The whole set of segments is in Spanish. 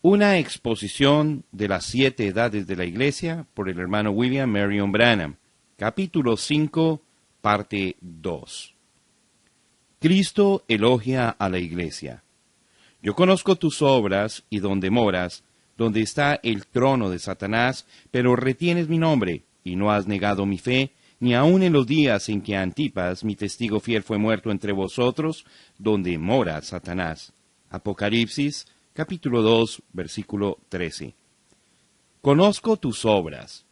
Una exposición de las 7 edades de la Iglesia por el hermano William Marion Branham, capítulo 5, parte 2. Cristo elogia a la Iglesia. Yo conozco tus obras y donde moras, donde está el trono de Satanás, pero retienes mi nombre, y no has negado mi fe, ni aun en los días en que Antipas, mi testigo fiel, fue muerto entre vosotros, donde mora Satanás. Apocalipsis, capítulo 2, versículo 13. Conozco tus obras.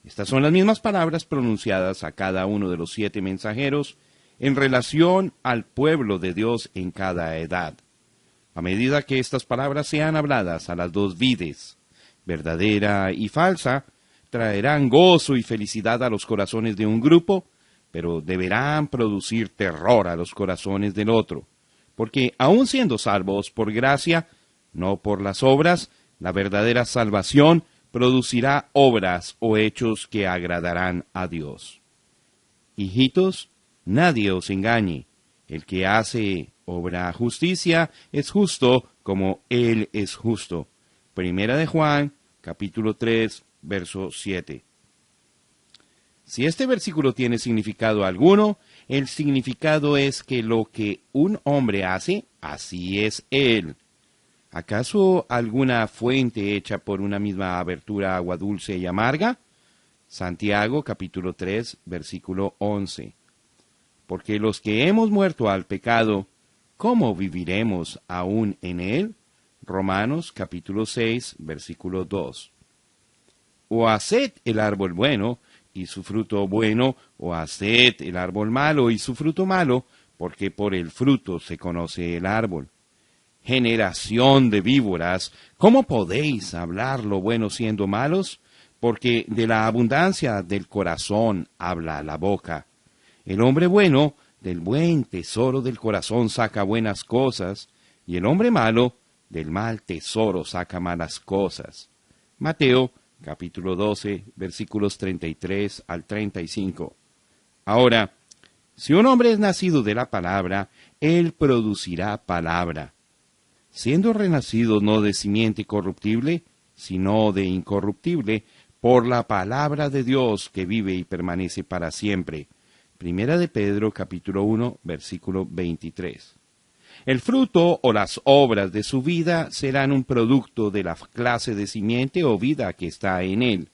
Estas son las mismas palabras pronunciadas a cada uno de los 7 mensajeros en relación al pueblo de Dios en cada edad. A medida que estas palabras sean habladas a las 2 vides, verdadera y falsa, traerán gozo y felicidad a los corazones de un grupo, pero deberán producir terror a los corazones del otro, porque aun siendo salvos por gracia, no por las obras, la verdadera salvación producirá obras o hechos que agradarán a Dios. Hijitos, nadie os engañe. El que hace obra justicia es justo como Él es justo. Primera de Juan, capítulo 3, verso 7. Si este versículo tiene significado alguno, el significado es que lo que un hombre hace, así es él. ¿Acaso alguna fuente hecha por una misma abertura agua dulce y amarga? Santiago capítulo 3, versículo 11. Porque los que hemos muerto al pecado, ¿cómo viviremos aún en él? Romanos capítulo 6, versículo 2. O haced el árbol bueno, y su fruto bueno, o haced el árbol malo, y su fruto malo, porque por el fruto se conoce el árbol. Generación de víboras, ¿cómo podéis hablar lo bueno siendo malos? Porque de la abundancia del corazón habla la boca. El hombre bueno, del buen tesoro del corazón saca buenas cosas, y el hombre malo, del mal tesoro saca malas cosas. Mateo, capítulo 12, versículos 33 al 35. Ahora, si un hombre es nacido de la palabra, él producirá palabra. Siendo renacido no de simiente corruptible, sino de incorruptible, por la palabra de Dios que vive y permanece para siempre. Primera de Pedro, capítulo 1, versículo 23. El fruto o las obras de su vida serán un producto de la clase de simiente o vida que está en él.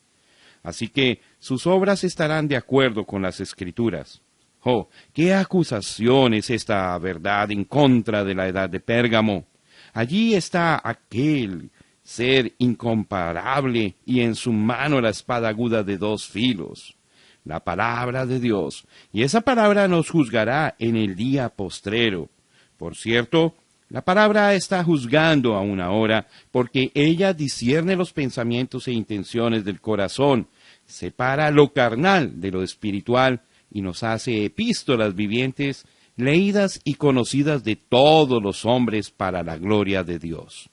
Así que sus obras estarán de acuerdo con las Escrituras. ¡Oh, qué acusación es esta verdad en contra de la edad de Pérgamo! Allí está aquel ser incomparable y en su mano la espada aguda de 2 filos. La palabra de Dios, y esa palabra nos juzgará en el día postrero. Por cierto, la palabra está juzgando aún ahora, porque ella discierne los pensamientos e intenciones del corazón, separa lo carnal de lo espiritual, y nos hace epístolas vivientes, leídas y conocidas de todos los hombres para la gloria de Dios.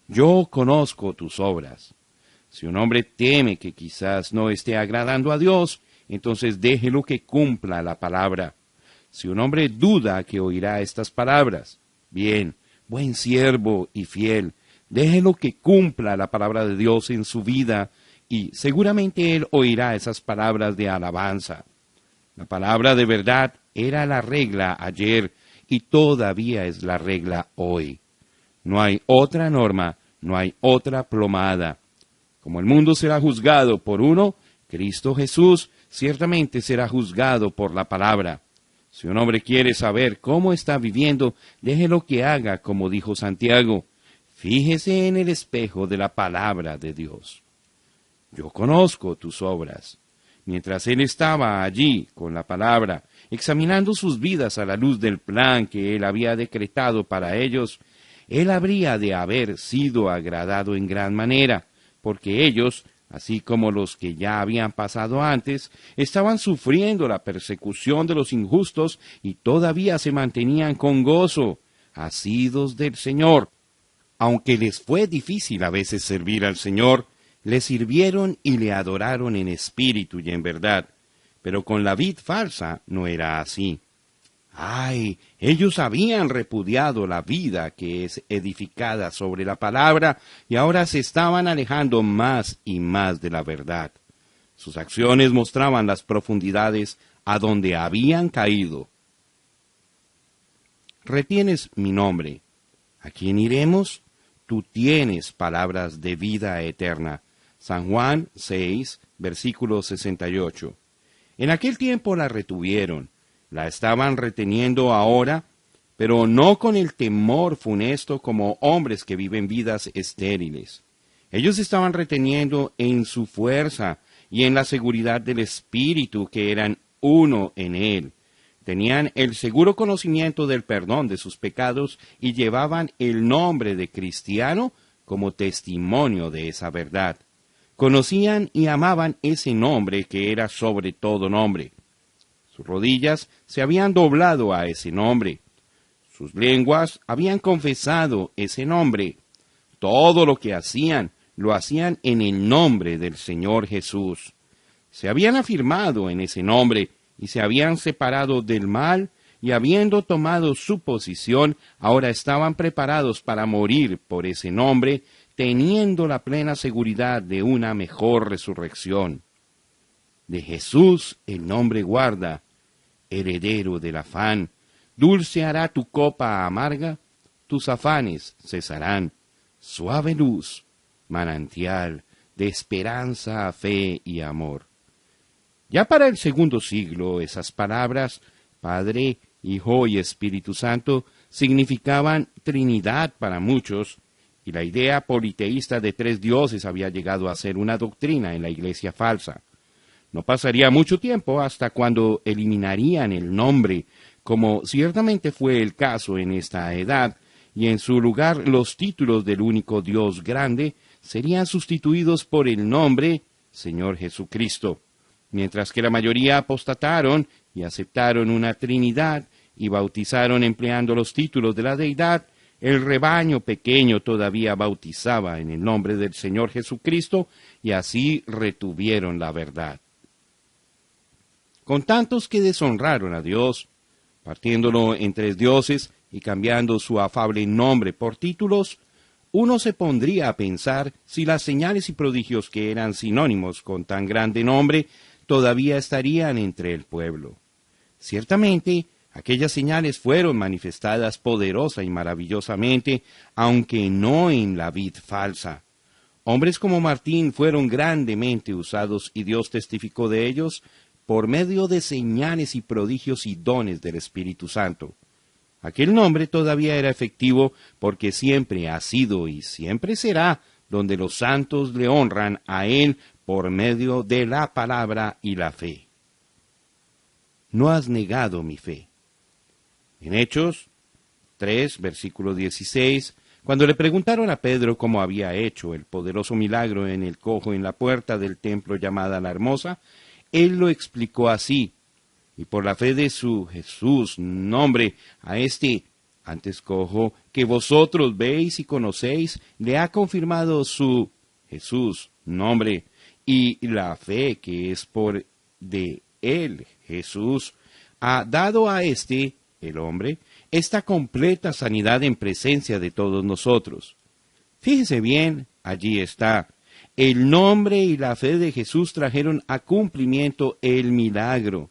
Yo conozco tus obras. Si un hombre teme que quizás no esté agradando a Dios, entonces déjelo que cumpla la palabra. Si un hombre duda que oirá estas palabras, bien, buen siervo y fiel, déjelo que cumpla la palabra de Dios en su vida, y seguramente él oirá esas palabras de alabanza. La palabra de verdad era la regla ayer, y todavía es la regla hoy. No hay otra norma, no hay otra plomada. Como el mundo será juzgado por uno, Cristo Jesús ciertamente será juzgado por la palabra. Si un hombre quiere saber cómo está viviendo, déjelo que haga como dijo Santiago. Fíjese en el espejo de la palabra de Dios. Yo conozco tus obras. Mientras él estaba allí con la palabra, examinando sus vidas a la luz del plan que él había decretado para ellos, él habría de haber sido agradado en gran manera, porque ellos, así como los que ya habían pasado antes, estaban sufriendo la persecución de los injustos y todavía se mantenían con gozo, asidos del Señor. Aunque les fue difícil a veces servir al Señor, le sirvieron y le adoraron en espíritu y en verdad, pero con la vid falsa no era así. ¡Ay! Ellos habían repudiado la vida que es edificada sobre la palabra y ahora se estaban alejando más y más de la verdad. Sus acciones mostraban las profundidades a donde habían caído. Retienes mi nombre. ¿A quién iremos? Tú tienes palabras de vida eterna. San Juan 6, versículo 68. En aquel tiempo la retuvieron, la estaban reteniendo ahora, pero no con el temor funesto como hombres que viven vidas estériles. Ellos estaban reteniendo en su fuerza y en la seguridad del Espíritu que eran uno en él. Tenían el seguro conocimiento del perdón de sus pecados y llevaban el nombre de cristiano como testimonio de esa verdad. Conocían y amaban ese nombre que era sobre todo nombre. Sus rodillas se habían doblado a ese nombre. Sus lenguas habían confesado ese nombre. Todo lo que hacían, lo hacían en el nombre del Señor Jesús. Se habían afirmado en ese nombre y se habían separado del mal y habiendo tomado su posición, ahora estaban preparados para morir por ese nombre, teniendo la plena seguridad de una mejor resurrección. De Jesús el nombre guarda, heredero del afán. Dulce hará tu copa amarga, tus afanes cesarán. Suave luz, manantial de esperanza, fe y amor. Ya para el segundo siglo, esas palabras, Padre, Hijo y Espíritu Santo, significaban Trinidad para muchos, y la idea politeísta de tres dioses había llegado a ser una doctrina en la iglesia falsa. No pasaría mucho tiempo hasta cuando eliminarían el nombre, como ciertamente fue el caso en esta edad, y en su lugar los títulos del único Dios grande serían sustituidos por el nombre Señor Jesucristo. Mientras que la mayoría apostataron y aceptaron una Trinidad y bautizaron empleando los títulos de la deidad, el rebaño pequeño todavía bautizaba en el nombre del Señor Jesucristo y así retuvieron la verdad. Con tantos que deshonraron a Dios, partiéndolo en tres dioses y cambiando su afable nombre por títulos, uno se pondría a pensar si las señales y prodigios que eran sinónimos con tan grande nombre todavía estarían entre el pueblo. Ciertamente, aquellas señales fueron manifestadas poderosa y maravillosamente, aunque no en la vid falsa. Hombres como Martín fueron grandemente usados y Dios testificó de ellos por medio de señales y prodigios y dones del Espíritu Santo. Aquel nombre todavía era efectivo porque siempre ha sido y siempre será donde los santos le honran a Él por medio de la palabra y la fe. No has negado mi fe. En Hechos 3, versículo 16, cuando le preguntaron a Pedro cómo había hecho el poderoso milagro en el cojo en la puerta del templo llamada la Hermosa, él lo explicó así: y por la fe de su Jesús, nombre, a este antes cojo que vosotros veis y conocéis, le ha confirmado su Jesús, nombre, y la fe que es por de él, Jesús, ha dado a este, el hombre, esta completa sanidad en presencia de todos nosotros. Fíjese bien, allí está. El nombre y la fe de Jesús trajeron a cumplimiento el milagro.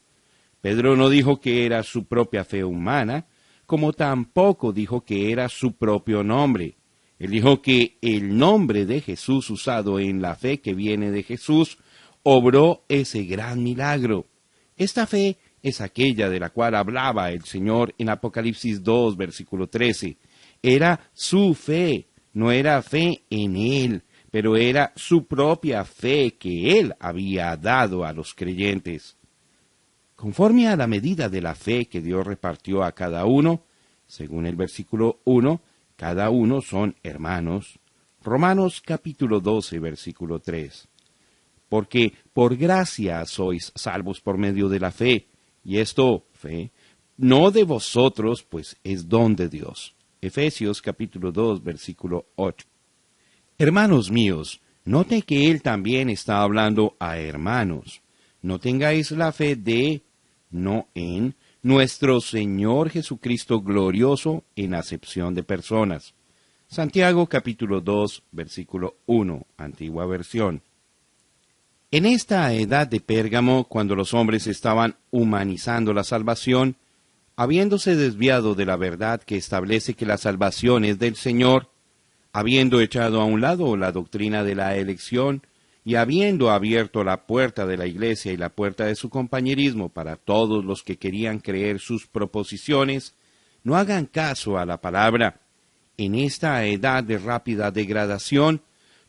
Pedro no dijo que era su propia fe humana, como tampoco dijo que era su propio nombre. Él dijo que el nombre de Jesús usado en la fe que viene de Jesús obró ese gran milagro. Esta fe es aquella de la cual hablaba el Señor en Apocalipsis 2, versículo 13. Era su fe, no era fe en Él, pero era su propia fe que Él había dado a los creyentes. Conforme a la medida de la fe que Dios repartió a cada uno, según el versículo 1, cada uno son hermanos. Romanos capítulo 12, versículo 3. Porque por gracia sois salvos por medio de la fe, y esto, fe, no de vosotros, pues es don de Dios. Efesios capítulo 2, versículo 8. Hermanos míos, note que él también está hablando a hermanos. No tengáis la fe de, no en, nuestro Señor Jesucristo glorioso en acepción de personas. Santiago capítulo 2, versículo 1, antigua versión. En esta edad de Pérgamo, cuando los hombres estaban humanizando la salvación, habiéndose desviado de la verdad que establece que la salvación es del Señor, habiendo echado a un lado la doctrina de la elección, y habiendo abierto la puerta de la iglesia y la puerta de su compañerismo para todos los que querían creer sus proposiciones, no hagan caso a la palabra. En esta edad de rápida degradación,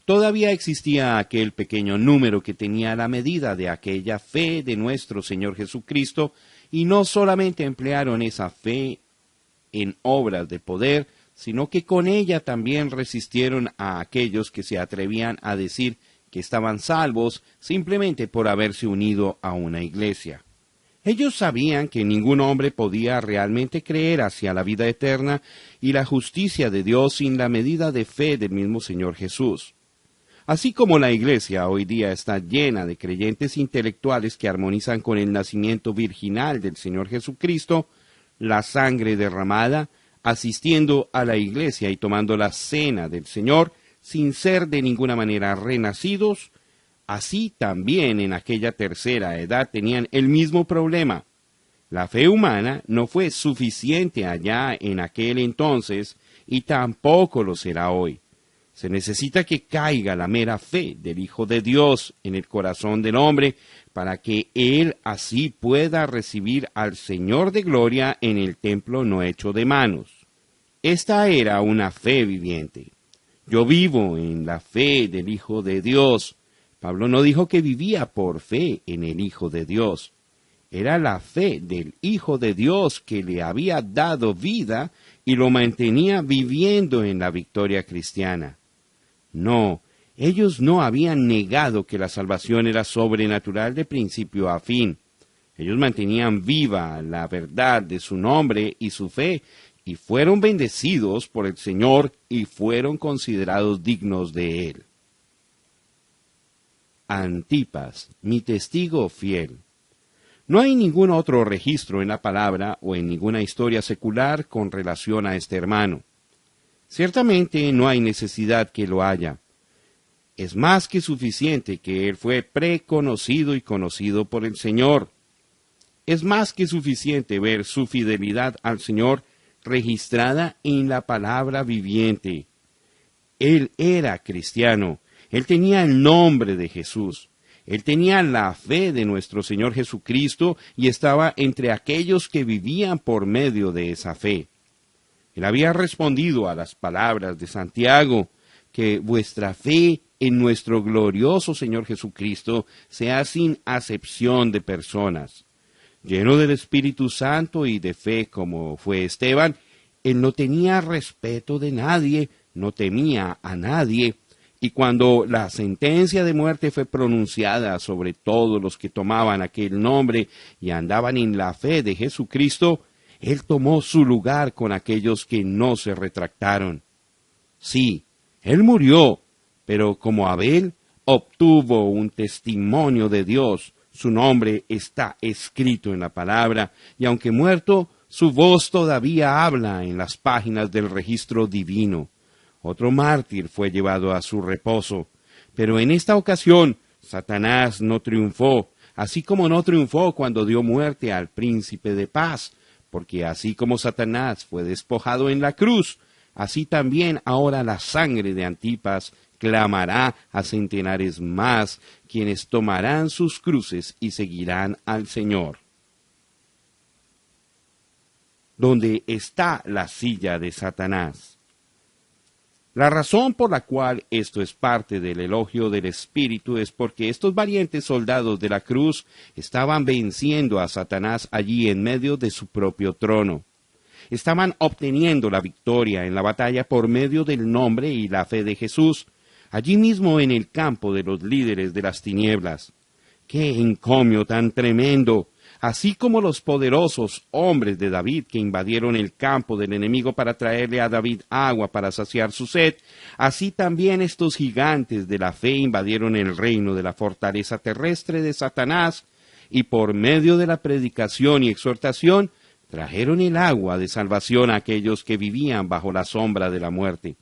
todavía existía aquel pequeño número que tenía la medida de aquella fe de nuestro Señor Jesucristo, y no solamente emplearon esa fe en obras de poder, sino que con ella también resistieron a aquellos que se atrevían a decir que estaban salvos simplemente por haberse unido a una iglesia. Ellos sabían que ningún hombre podía realmente creer hacia la vida eterna y la justicia de Dios sin la medida de fe del mismo Señor Jesús. Así como la iglesia hoy día está llena de creyentes intelectuales que armonizan con el nacimiento virginal del Señor Jesucristo, la sangre derramada, asistiendo a la iglesia y tomando la cena del Señor, sin ser de ninguna manera renacidos, así también en aquella tercera edad tenían el mismo problema. La fe humana no fue suficiente allá en aquel entonces y tampoco lo será hoy. Se necesita que caiga la mera fe del Hijo de Dios en el corazón del hombre para que él así pueda recibir al Señor de gloria en el templo no hecho de manos. Esta era una fe viviente. Yo vivo en la fe del Hijo de Dios. Pablo no dijo que vivía por fe en el Hijo de Dios. Era la fe del Hijo de Dios que le había dado vida y lo mantenía viviendo en la victoria cristiana. No, ellos no habían negado que la salvación era sobrenatural de principio a fin. Ellos mantenían viva la verdad de su nombre y su fe, y fueron bendecidos por el Señor y fueron considerados dignos de Él. Antipas, mi testigo fiel. No hay ningún otro registro en la palabra o en ninguna historia secular con relación a este hermano. Ciertamente no hay necesidad que lo haya. Es más que suficiente que él fue preconocido y conocido por el Señor. Es más que suficiente ver su fidelidad al Señor registrada en la palabra viviente. Él era cristiano, él tenía el nombre de Jesús, él tenía la fe de nuestro Señor Jesucristo y estaba entre aquellos que vivían por medio de esa fe. Él había respondido a las palabras de Santiago, que vuestra fe en nuestro glorioso Señor Jesucristo sea sin acepción de personas. Lleno del Espíritu Santo y de fe como fue Esteban, él no tenía respeto de nadie, no temía a nadie, y cuando la sentencia de muerte fue pronunciada sobre todos los que tomaban aquel nombre y andaban en la fe de Jesucristo, él tomó su lugar con aquellos que no se retractaron. Sí, él murió, pero como Abel obtuvo un testimonio de Dios, su nombre está escrito en la palabra, y aunque muerto, su voz todavía habla en las páginas del registro divino. Otro mártir fue llevado a su reposo, pero en esta ocasión Satanás no triunfó, así como no triunfó cuando dio muerte al príncipe de paz, porque así como Satanás fue despojado en la cruz, así también ahora la sangre de Antipas clamará a centenares más, quienes tomarán sus cruces y seguirán al Señor. ¿Dónde está la silla de Satanás? La razón por la cual esto es parte del elogio del Espíritu es porque estos valientes soldados de la cruz estaban venciendo a Satanás allí en medio de su propio trono. Estaban obteniendo la victoria en la batalla por medio del nombre y la fe de Jesús, allí mismo en el campo de los líderes de las tinieblas. ¡Qué encomio tan tremendo! Así como los poderosos hombres de David que invadieron el campo del enemigo para traerle a David agua para saciar su sed, así también estos gigantes de la fe invadieron el reino de la fortaleza terrestre de Satanás, y por medio de la predicación y exhortación trajeron el agua de salvación a aquellos que vivían bajo la sombra de la muerte.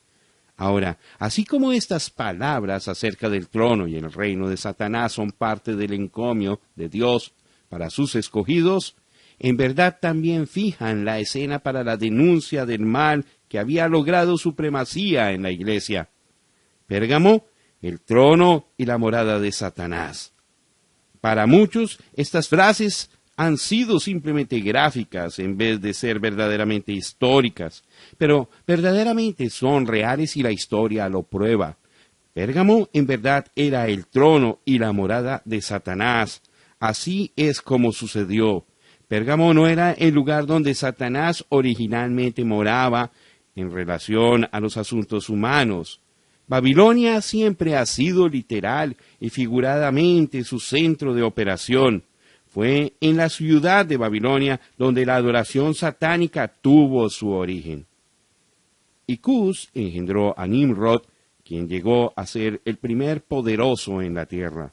Ahora, así como estas palabras acerca del trono y el reino de Satanás son parte del encomio de Dios para sus escogidos, en verdad también fijan la escena para la denuncia del mal que había logrado supremacía en la iglesia. Pérgamo, el trono y la morada de Satanás. Para muchos, estas frases han sido simplemente gráficas en vez de ser verdaderamente históricas, pero verdaderamente son reales y la historia lo prueba. Pérgamo en verdad era el trono y la morada de Satanás. Así es como sucedió. Pérgamo no era el lugar donde Satanás originalmente moraba en relación a los asuntos humanos. Babilonia siempre ha sido literal y figuradamente su centro de operación. Fue en la ciudad de Babilonia donde la adoración satánica tuvo su origen. Y Cus engendró a Nimrod, quien llegó a ser el primer poderoso en la tierra.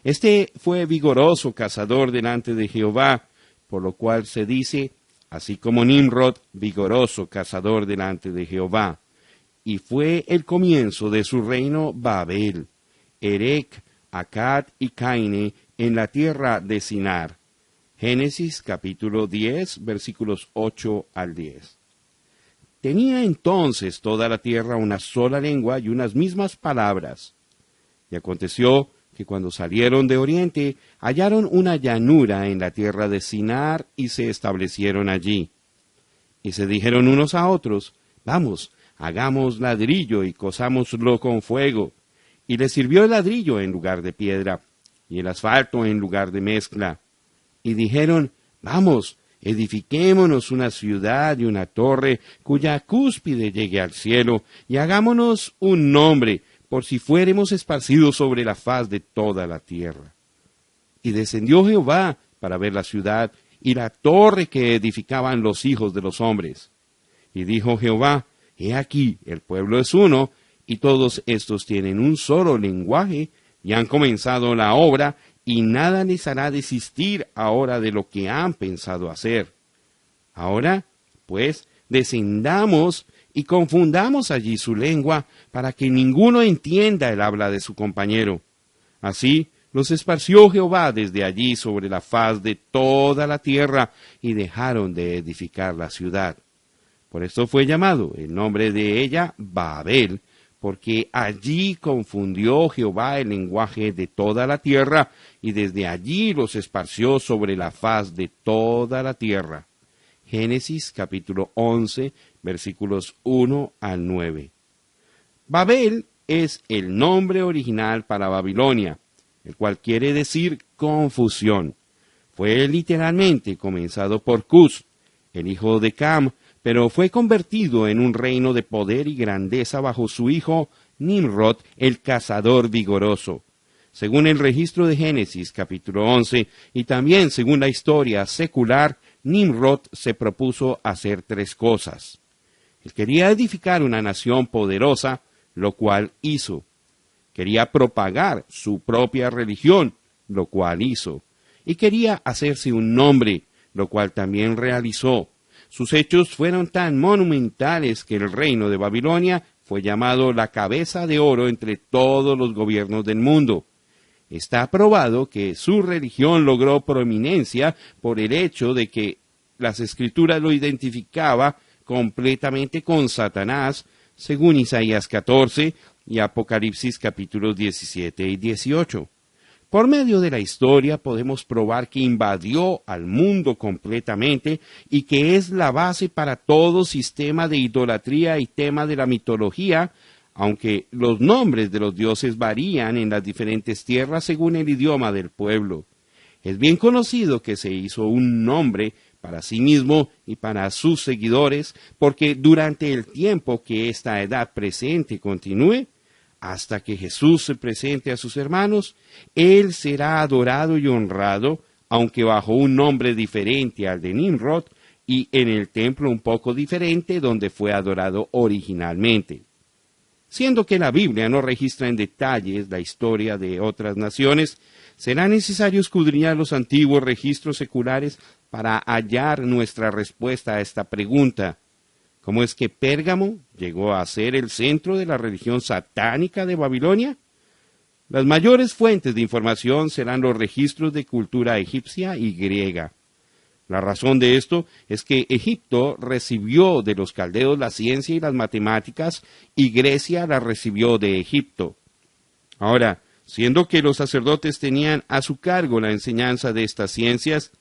Este fue vigoroso cazador delante de Jehová, por lo cual se dice, así como Nimrod, vigoroso cazador delante de Jehová. Y fue el comienzo de su reino Babel, Erec, Accad y Caine, en la tierra de Sinar. Génesis capítulo 10, versículos 8 al 10. Tenía entonces toda la tierra una sola lengua y unas mismas palabras. Y aconteció que cuando salieron de oriente, hallaron una llanura en la tierra de Sinar y se establecieron allí. Y se dijeron unos a otros, vamos, hagamos ladrillo y cozámoslo con fuego. Y les sirvió el ladrillo en lugar de piedra, y el asfalto en lugar de mezcla. Y dijeron, vamos, edifiquémonos una ciudad y una torre, cuya cúspide llegue al cielo, y hagámonos un nombre, por si fuéremos esparcidos sobre la faz de toda la tierra. Y descendió Jehová para ver la ciudad y la torre que edificaban los hijos de los hombres. Y dijo Jehová, he aquí, el pueblo es uno, y todos estos tienen un solo lenguaje, y han comenzado la obra, y nada les hará desistir ahora de lo que han pensado hacer. Ahora, pues, descendamos y confundamos allí su lengua, para que ninguno entienda el habla de su compañero. Así los esparció Jehová desde allí sobre la faz de toda la tierra, y dejaron de edificar la ciudad. Por esto fue llamado el nombre de ella Babel, porque allí confundió Jehová el lenguaje de toda la tierra, y desde allí los esparció sobre la faz de toda la tierra. Génesis capítulo 11, versículos 1 al 9. Babel es el nombre original para Babilonia, el cual quiere decir confusión. Fue literalmente comenzado por Cus, el hijo de Cam, pero fue convertido en un reino de poder y grandeza bajo su hijo Nimrod, el cazador vigoroso. Según el registro de Génesis capítulo 11, y también según la historia secular, Nimrod se propuso hacer tres cosas. Él quería edificar una nación poderosa, lo cual hizo. Quería propagar su propia religión, lo cual hizo. Y quería hacerse un nombre, lo cual también realizó. Sus hechos fueron tan monumentales que el reino de Babilonia fue llamado la cabeza de oro entre todos los gobiernos del mundo. Está probado que su religión logró prominencia por el hecho de que las Escrituras lo identificaba completamente con Satanás, según Isaías 14 y Apocalipsis capítulos 17 y 18. Por medio de la historia podemos probar que invadió al mundo completamente y que es la base para todo sistema de idolatría y tema de la mitología, aunque los nombres de los dioses varían en las diferentes tierras según el idioma del pueblo. Es bien conocido que se hizo un nombre para sí mismo y para sus seguidores, porque durante el tiempo que esta edad presente continúe, hasta que Jesús se presente a sus hermanos, Él será adorado y honrado, aunque bajo un nombre diferente al de Nimrod, y en el templo un poco diferente donde fue adorado originalmente. Siendo que la Biblia no registra en detalles la historia de otras naciones, será necesario escudriñar los antiguos registros seculares para hallar nuestra respuesta a esta pregunta. ¿Cómo es que Pérgamo llegó a ser el centro de la religión satánica de Babilonia? Las mayores fuentes de información serán los registros de cultura egipcia y griega. La razón de esto es que Egipto recibió de los caldeos la ciencia y las matemáticas y Grecia la recibió de Egipto. Ahora, siendo que los sacerdotes tenían a su cargo la enseñanza de estas ciencias,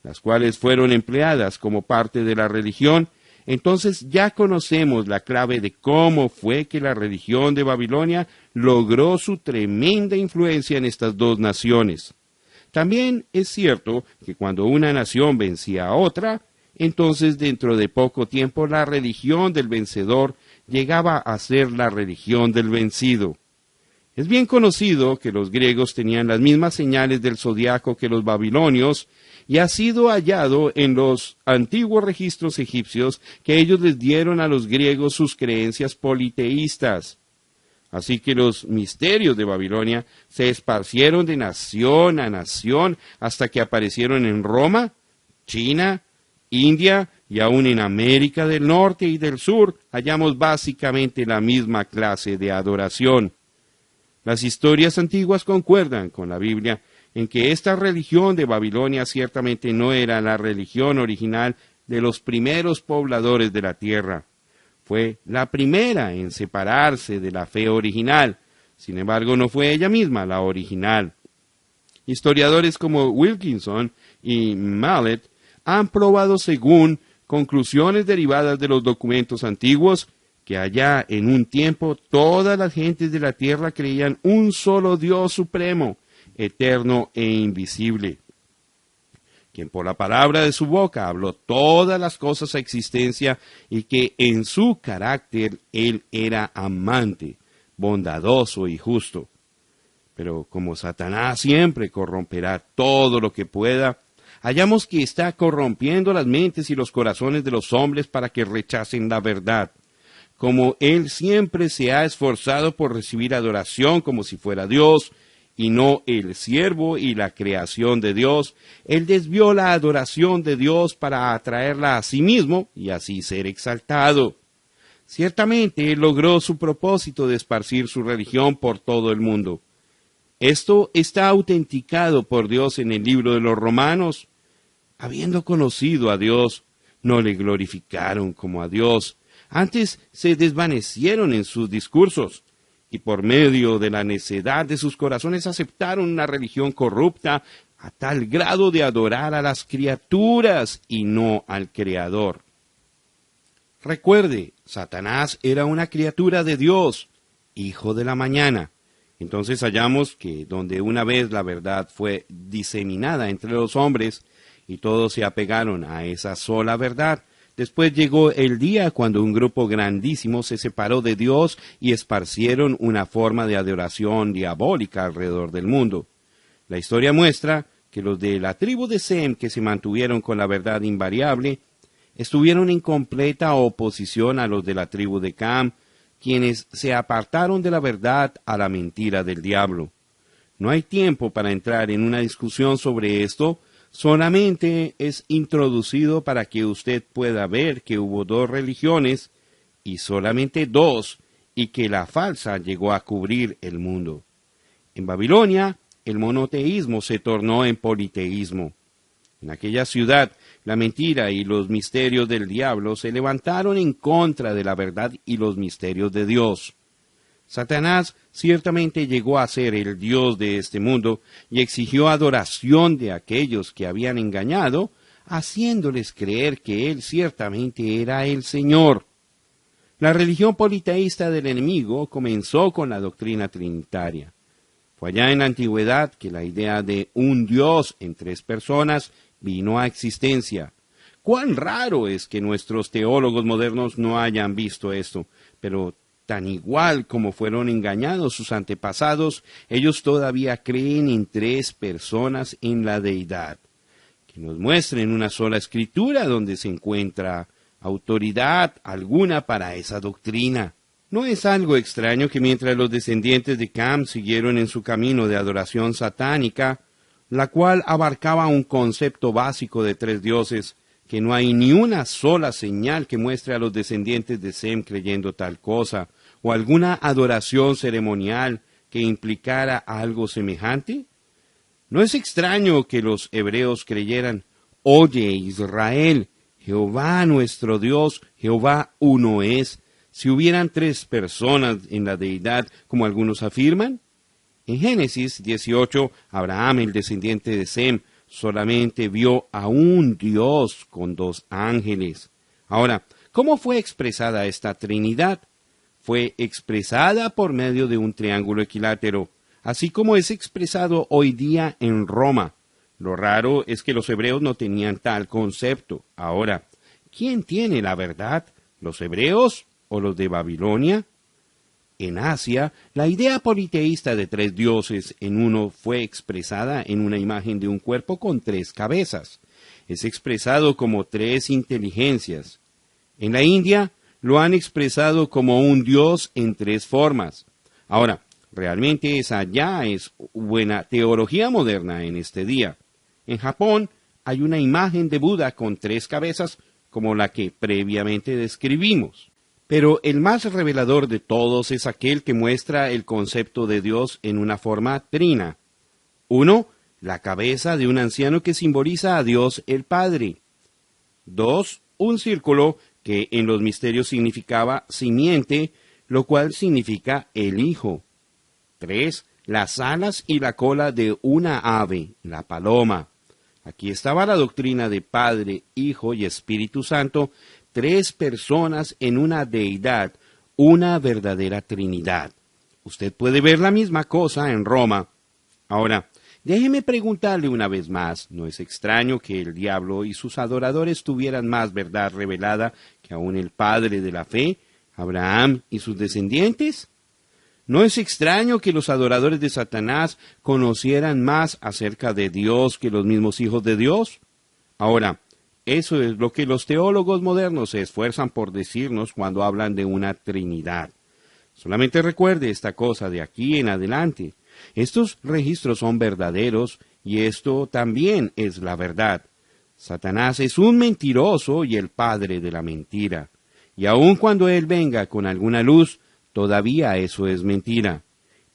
las cuales fueron empleadas como parte de la religión, entonces ya conocemos la clave de cómo fue que la religión de Babilonia logró su tremenda influencia en estas dos naciones. También es cierto que cuando una nación vencía a otra, entonces dentro de poco tiempo la religión del vencedor llegaba a ser la religión del vencido. Es bien conocido que los griegos tenían las mismas señales del zodiaco que los babilonios, y ha sido hallado en los antiguos registros egipcios que ellos les dieron a los griegos sus creencias politeístas. Así que los misterios de Babilonia se esparcieron de nación a nación hasta que aparecieron en Roma, China, India y aún en América del Norte y del Sur hallamos básicamente la misma clase de adoración. Las historias antiguas concuerdan con la Biblia en que esta religión de Babilonia ciertamente no era la religión original de los primeros pobladores de la tierra. Fue la primera en separarse de la fe original. Sin embargo, no fue ella misma la original. Historiadores como Wilkinson y Mallet han probado, según conclusiones derivadas de los documentos antiguos, que allá en un tiempo todas las gentes de la tierra creían un solo Dios supremo, eterno e invisible, quien por la palabra de su boca habló todas las cosas a existencia y que en su carácter él era amante, bondadoso y justo. Pero como Satanás siempre corromperá todo lo que pueda, hallamos que está corrompiendo las mentes y los corazones de los hombres para que rechacen la verdad. Como él siempre se ha esforzado por recibir adoración como si fuera Dios, y no el siervo y la creación de Dios, él desvió la adoración de Dios para atraerla a sí mismo y así ser exaltado. Ciertamente él logró su propósito de esparcir su religión por todo el mundo. Esto está autenticado por Dios en el libro de los Romanos. Habiendo conocido a Dios, no le glorificaron como a Dios, antes se desvanecieron en sus discursos, y por medio de la necedad de sus corazones aceptaron una religión corrupta a tal grado de adorar a las criaturas y no al Creador. Recuerde, Satanás era una criatura de Dios, hijo de la mañana. Entonces hallamos que donde una vez la verdad fue diseminada entre los hombres y todos se apegaron a esa sola verdad, después llegó el día cuando un grupo grandísimo se separó de Dios y esparcieron una forma de adoración diabólica alrededor del mundo. La historia muestra que los de la tribu de Sem, que se mantuvieron con la verdad invariable, estuvieron en completa oposición a los de la tribu de Cam, quienes se apartaron de la verdad a la mentira del diablo. No hay tiempo para entrar en una discusión sobre esto. Solamente es introducido para que usted pueda ver que hubo dos religiones, y solamente dos, y que la falsa llegó a cubrir el mundo. En Babilonia, el monoteísmo se tornó en politeísmo. En aquella ciudad, la mentira y los misterios del diablo se levantaron en contra de la verdad y los misterios de Dios. Satanás ciertamente llegó a ser el Dios de este mundo y exigió adoración de aquellos que habían engañado, haciéndoles creer que él ciertamente era el Señor. La religión politeísta del enemigo comenzó con la doctrina trinitaria. Fue allá en la antigüedad que la idea de un Dios en tres personas vino a existencia. Cuán raro es que nuestros teólogos modernos no hayan visto esto, pero tan igual como fueron engañados sus antepasados, ellos todavía creen en tres personas en la deidad. Que nos muestren una sola escritura donde se encuentra autoridad alguna para esa doctrina. No es algo extraño que mientras los descendientes de Cam siguieron en su camino de adoración satánica, la cual abarcaba un concepto básico de tres dioses, que no hay ni una sola señal que muestre a los descendientes de Sem creyendo tal cosa, o alguna adoración ceremonial que implicara algo semejante? No es extraño que los hebreos creyeran: «Oye, Israel, Jehová nuestro Dios, Jehová uno es», si hubieran tres personas en la deidad, como algunos afirman. En Génesis 18, Abraham, el descendiente de Sem, solamente vio a un Dios con dos ángeles. Ahora, ¿cómo fue expresada esta Trinidad? Fue expresada por medio de un triángulo equilátero, así como es expresado hoy día en Roma. Lo raro es que los hebreos no tenían tal concepto. Ahora, ¿quién tiene la verdad? ¿Los hebreos o los de Babilonia? En Asia, la idea politeísta de tres dioses en uno fue expresada en una imagen de un cuerpo con tres cabezas. Es expresado como tres inteligencias. En la India, lo han expresado como un dios en tres formas. Ahora, realmente esa ya es buena teología moderna en este día. En Japón hay una imagen de Buda con tres cabezas, como la que previamente describimos. Pero el más revelador de todos es aquel que muestra el concepto de Dios en una forma trina. 1. La cabeza de un anciano que simboliza a Dios el Padre. 2. Un círculo que en los misterios significaba simiente, lo cual significa el Hijo. 3. Las alas y la cola de una ave, la paloma. Aquí estaba la doctrina de Padre, Hijo y Espíritu Santo, tres personas en una deidad, una verdadera Trinidad. Usted puede ver la misma cosa en Roma. Ahora, déjeme preguntarle una vez más, ¿no es extraño que el diablo y sus adoradores tuvieran más verdad revelada que aún el padre de la fe, Abraham y sus descendientes? ¿No es extraño que los adoradores de Satanás conocieran más acerca de Dios que los mismos hijos de Dios? Ahora, eso es lo que los teólogos modernos se esfuerzan por decirnos cuando hablan de una Trinidad. Solamente recuerde esta cosa de aquí en adelante. Estos registros son verdaderos y esto también es la verdad. Satanás es un mentiroso y el padre de la mentira. Y aun cuando él venga con alguna luz, todavía eso es mentira.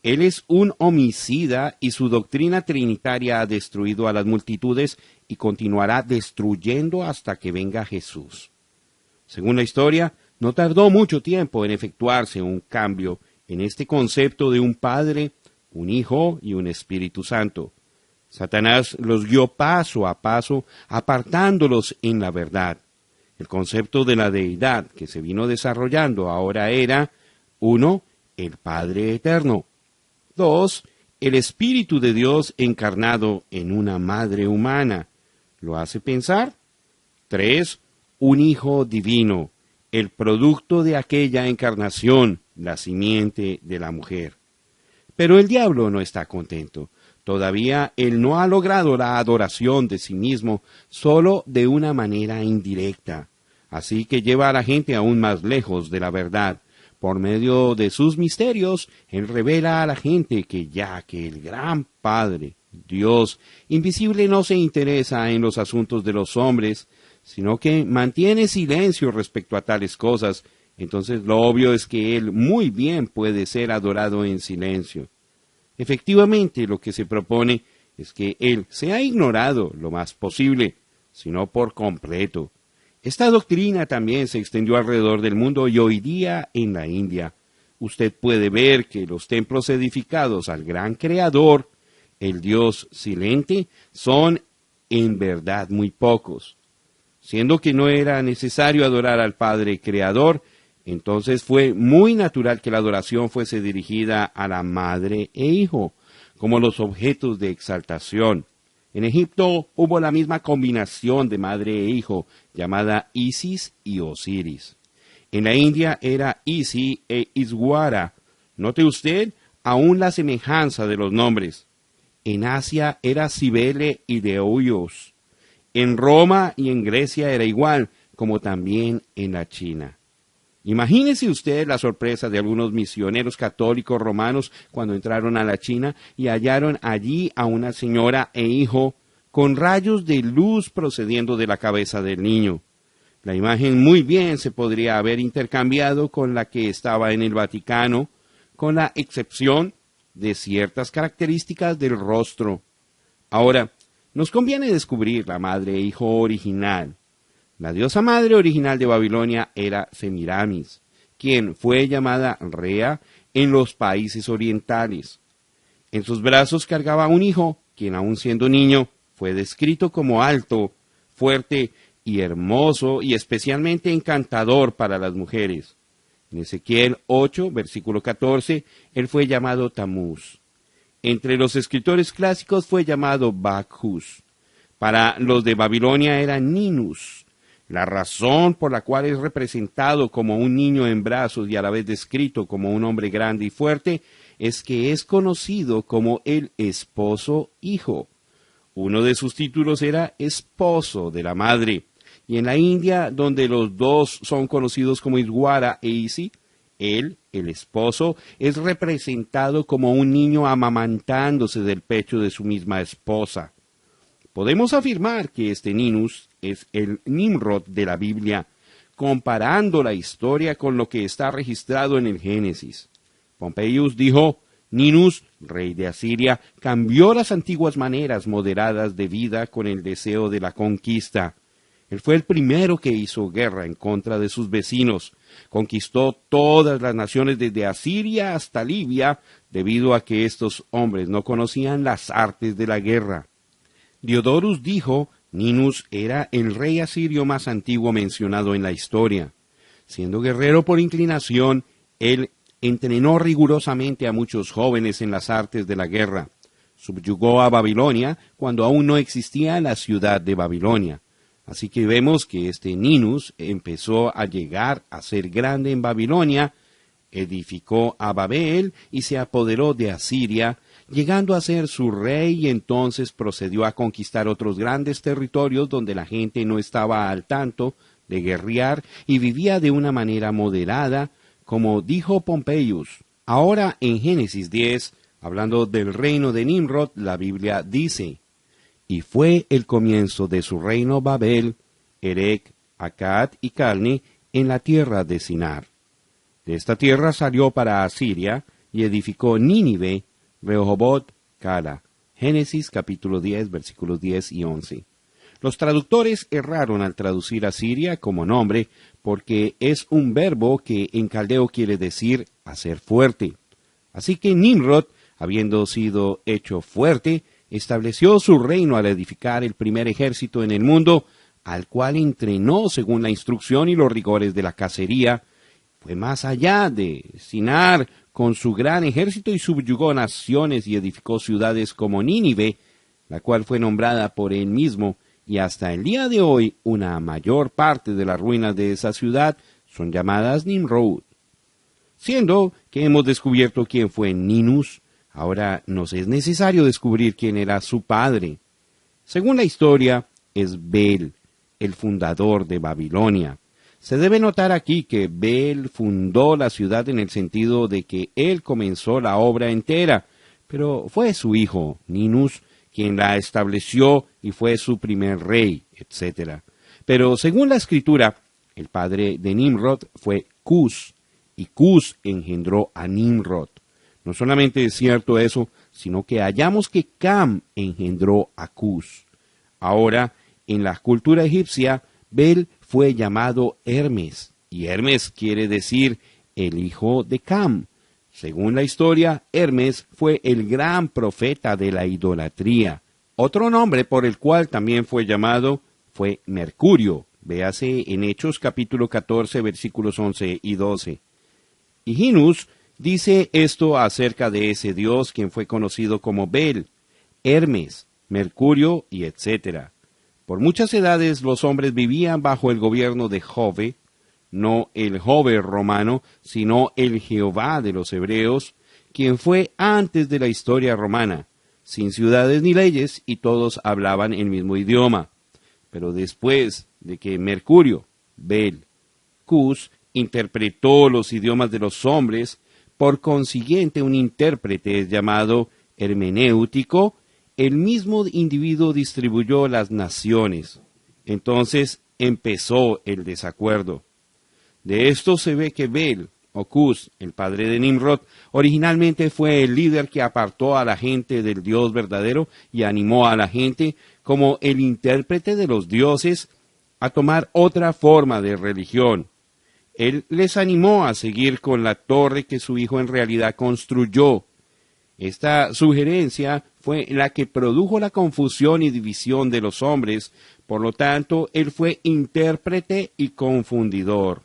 Él es un homicida y su doctrina trinitaria ha destruido a las multitudes y continuará destruyendo hasta que venga Jesús. Según la historia, no tardó mucho tiempo en efectuarse un cambio en este concepto de un Padre, un Hijo y un Espíritu Santo. Satanás los guió paso a paso, apartándolos en la verdad. El concepto de la deidad que se vino desarrollando ahora era: 1. El Padre Eterno. 2. El Espíritu de Dios encarnado en una madre humana. ¿Lo hace pensar? 3. Un Hijo divino, el producto de aquella encarnación, la simiente de la mujer. Pero el diablo no está contento. Todavía él no ha logrado la adoración de sí mismo, solo de una manera indirecta. Así que lleva a la gente aún más lejos de la verdad. Por medio de sus misterios, él revela a la gente que ya que el gran Padre, Dios, invisible, no se interesa en los asuntos de los hombres, sino que mantiene silencio respecto a tales cosas, entonces lo obvio es que él muy bien puede ser adorado en silencio. Efectivamente, lo que se propone es que él sea ignorado lo más posible, sino por completo. Esta doctrina también se extendió alrededor del mundo y hoy día en la India. Usted puede ver que los templos edificados al gran Creador, el Dios silente, son en verdad muy pocos. Siendo que no era necesario adorar al Padre Creador, entonces fue muy natural que la adoración fuese dirigida a la Madre e Hijo, como los objetos de exaltación. En Egipto hubo la misma combinación de madre e hijo, llamada Isis y Osiris. En la India era Isi e Iswara. Note usted aún la semejanza de los nombres. En Asia era Cibele y Deuyos. En Roma y en Grecia era igual, como también en la China. Imagínese usted la sorpresa de algunos misioneros católicos romanos cuando entraron a la China y hallaron allí a una señora e hijo con rayos de luz procediendo de la cabeza del niño. La imagen muy bien se podría haber intercambiado con la que estaba en el Vaticano, con la excepción de ciertas características del rostro. Ahora, nos conviene descubrir la madre e hijo original. La diosa madre original de Babilonia era Semiramis, quien fue llamada Rea en los países orientales. En sus brazos cargaba un hijo, quien aun siendo niño, fue descrito como alto, fuerte y hermoso y especialmente encantador para las mujeres. En Ezequiel 8, versículo 14, él fue llamado Tamuz. Entre los escritores clásicos fue llamado Bacchus. Para los de Babilonia era Ninus. La razón por la cual es representado como un niño en brazos y a la vez descrito como un hombre grande y fuerte es que es conocido como el esposo hijo. Uno de sus títulos era esposo de la madre. Y en la India, donde los dos son conocidos como Iswara e Isi, él, el esposo, es representado como un niño amamantándose del pecho de su misma esposa. Podemos afirmar que este Ninus es el Nimrod de la Biblia, comparando la historia con lo que está registrado en el Génesis. Pompeius dijo: Ninus, rey de Asiria, cambió las antiguas maneras moderadas de vida con el deseo de la conquista. Él fue el primero que hizo guerra en contra de sus vecinos. Conquistó todas las naciones desde Asiria hasta Libia, debido a que estos hombres no conocían las artes de la guerra. Diodorus dijo: Ninus era el rey asirio más antiguo mencionado en la historia. Siendo guerrero por inclinación, él entrenó rigurosamente a muchos jóvenes en las artes de la guerra. Subyugó a Babilonia cuando aún no existía la ciudad de Babilonia. Así que vemos que este Ninus empezó a llegar a ser grande en Babilonia, edificó a Babel y se apoderó de Asiria, llegando a ser su rey, y entonces procedió a conquistar otros grandes territorios donde la gente no estaba al tanto de guerrear y vivía de una manera moderada, como dijo Pompeius. Ahora en Génesis 10, hablando del reino de Nimrod, la Biblia dice: y fue el comienzo de su reino Babel, Erec, Accad y Calne, en la tierra de Sinar. De esta tierra salió para Asiria, y edificó Nínive, Rehoboth, Cala. Génesis capítulo 10, versículos 10 y 11. Los traductores erraron al traducir Asiria como nombre, porque es un verbo que en caldeo quiere decir hacer fuerte. Así que Nimrod, habiendo sido hecho fuerte, estableció su reino al edificar el primer ejército en el mundo, al cual entrenó según la instrucción y los rigores de la cacería. Fue más allá de Sinar con su gran ejército y subyugó naciones y edificó ciudades como Nínive, la cual fue nombrada por él mismo, y hasta el día de hoy una mayor parte de las ruinas de esa ciudad son llamadas Nimrod. Siendo que hemos descubierto quién fue Ninus, ahora nos es necesario descubrir quién era su padre. Según la historia, es Bel, el fundador de Babilonia. Se debe notar aquí que Bel fundó la ciudad en el sentido de que él comenzó la obra entera, pero fue su hijo, Ninus, quien la estableció y fue su primer rey, etc. Pero según la escritura, el padre de Nimrod fue Cus, y Cus engendró a Nimrod. No solamente es cierto eso, sino que hallamos que Cam engendró a Cus. Ahora, en la cultura egipcia, Bel fue llamado Hermes, y Hermes quiere decir el hijo de Cam. Según la historia, Hermes fue el gran profeta de la idolatría. Otro nombre por el cual también fue llamado fue Mercurio. Véase en Hechos capítulo 14, versículos 11 y 12. Higinus dice esto acerca de ese dios quien fue conocido como Bel, Hermes, Mercurio y etc. Por muchas edades los hombres vivían bajo el gobierno de Jove, no el Jove romano, sino el Jehová de los hebreos, quien fue antes de la historia romana, sin ciudades ni leyes, y todos hablaban el mismo idioma. Pero después de que Mercurio, Bel, Cus interpretó los idiomas de los hombres. Por consiguiente, un intérprete es llamado hermenéutico. El mismo individuo distribuyó las naciones. Entonces empezó el desacuerdo. De esto se ve que Bel, o Cus, el padre de Nimrod, originalmente fue el líder que apartó a la gente del Dios verdadero y animó a la gente, como el intérprete de los dioses, a tomar otra forma de religión. Él les animó a seguir con la torre que su hijo en realidad construyó. Esta sugerencia fue la que produjo la confusión y división de los hombres, por lo tanto, él fue intérprete y confundidor.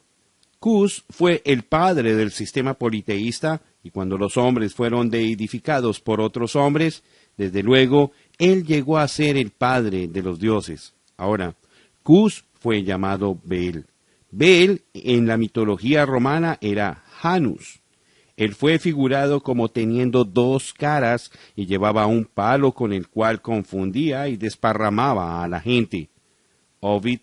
Cus fue el padre del sistema politeísta, y cuando los hombres fueron deidificados por otros hombres, desde luego, él llegó a ser el padre de los dioses. Ahora, Cus fue llamado Bel. Bel, en la mitología romana, era Janus. Él fue figurado como teniendo dos caras y llevaba un palo con el cual confundía y desparramaba a la gente. Ovid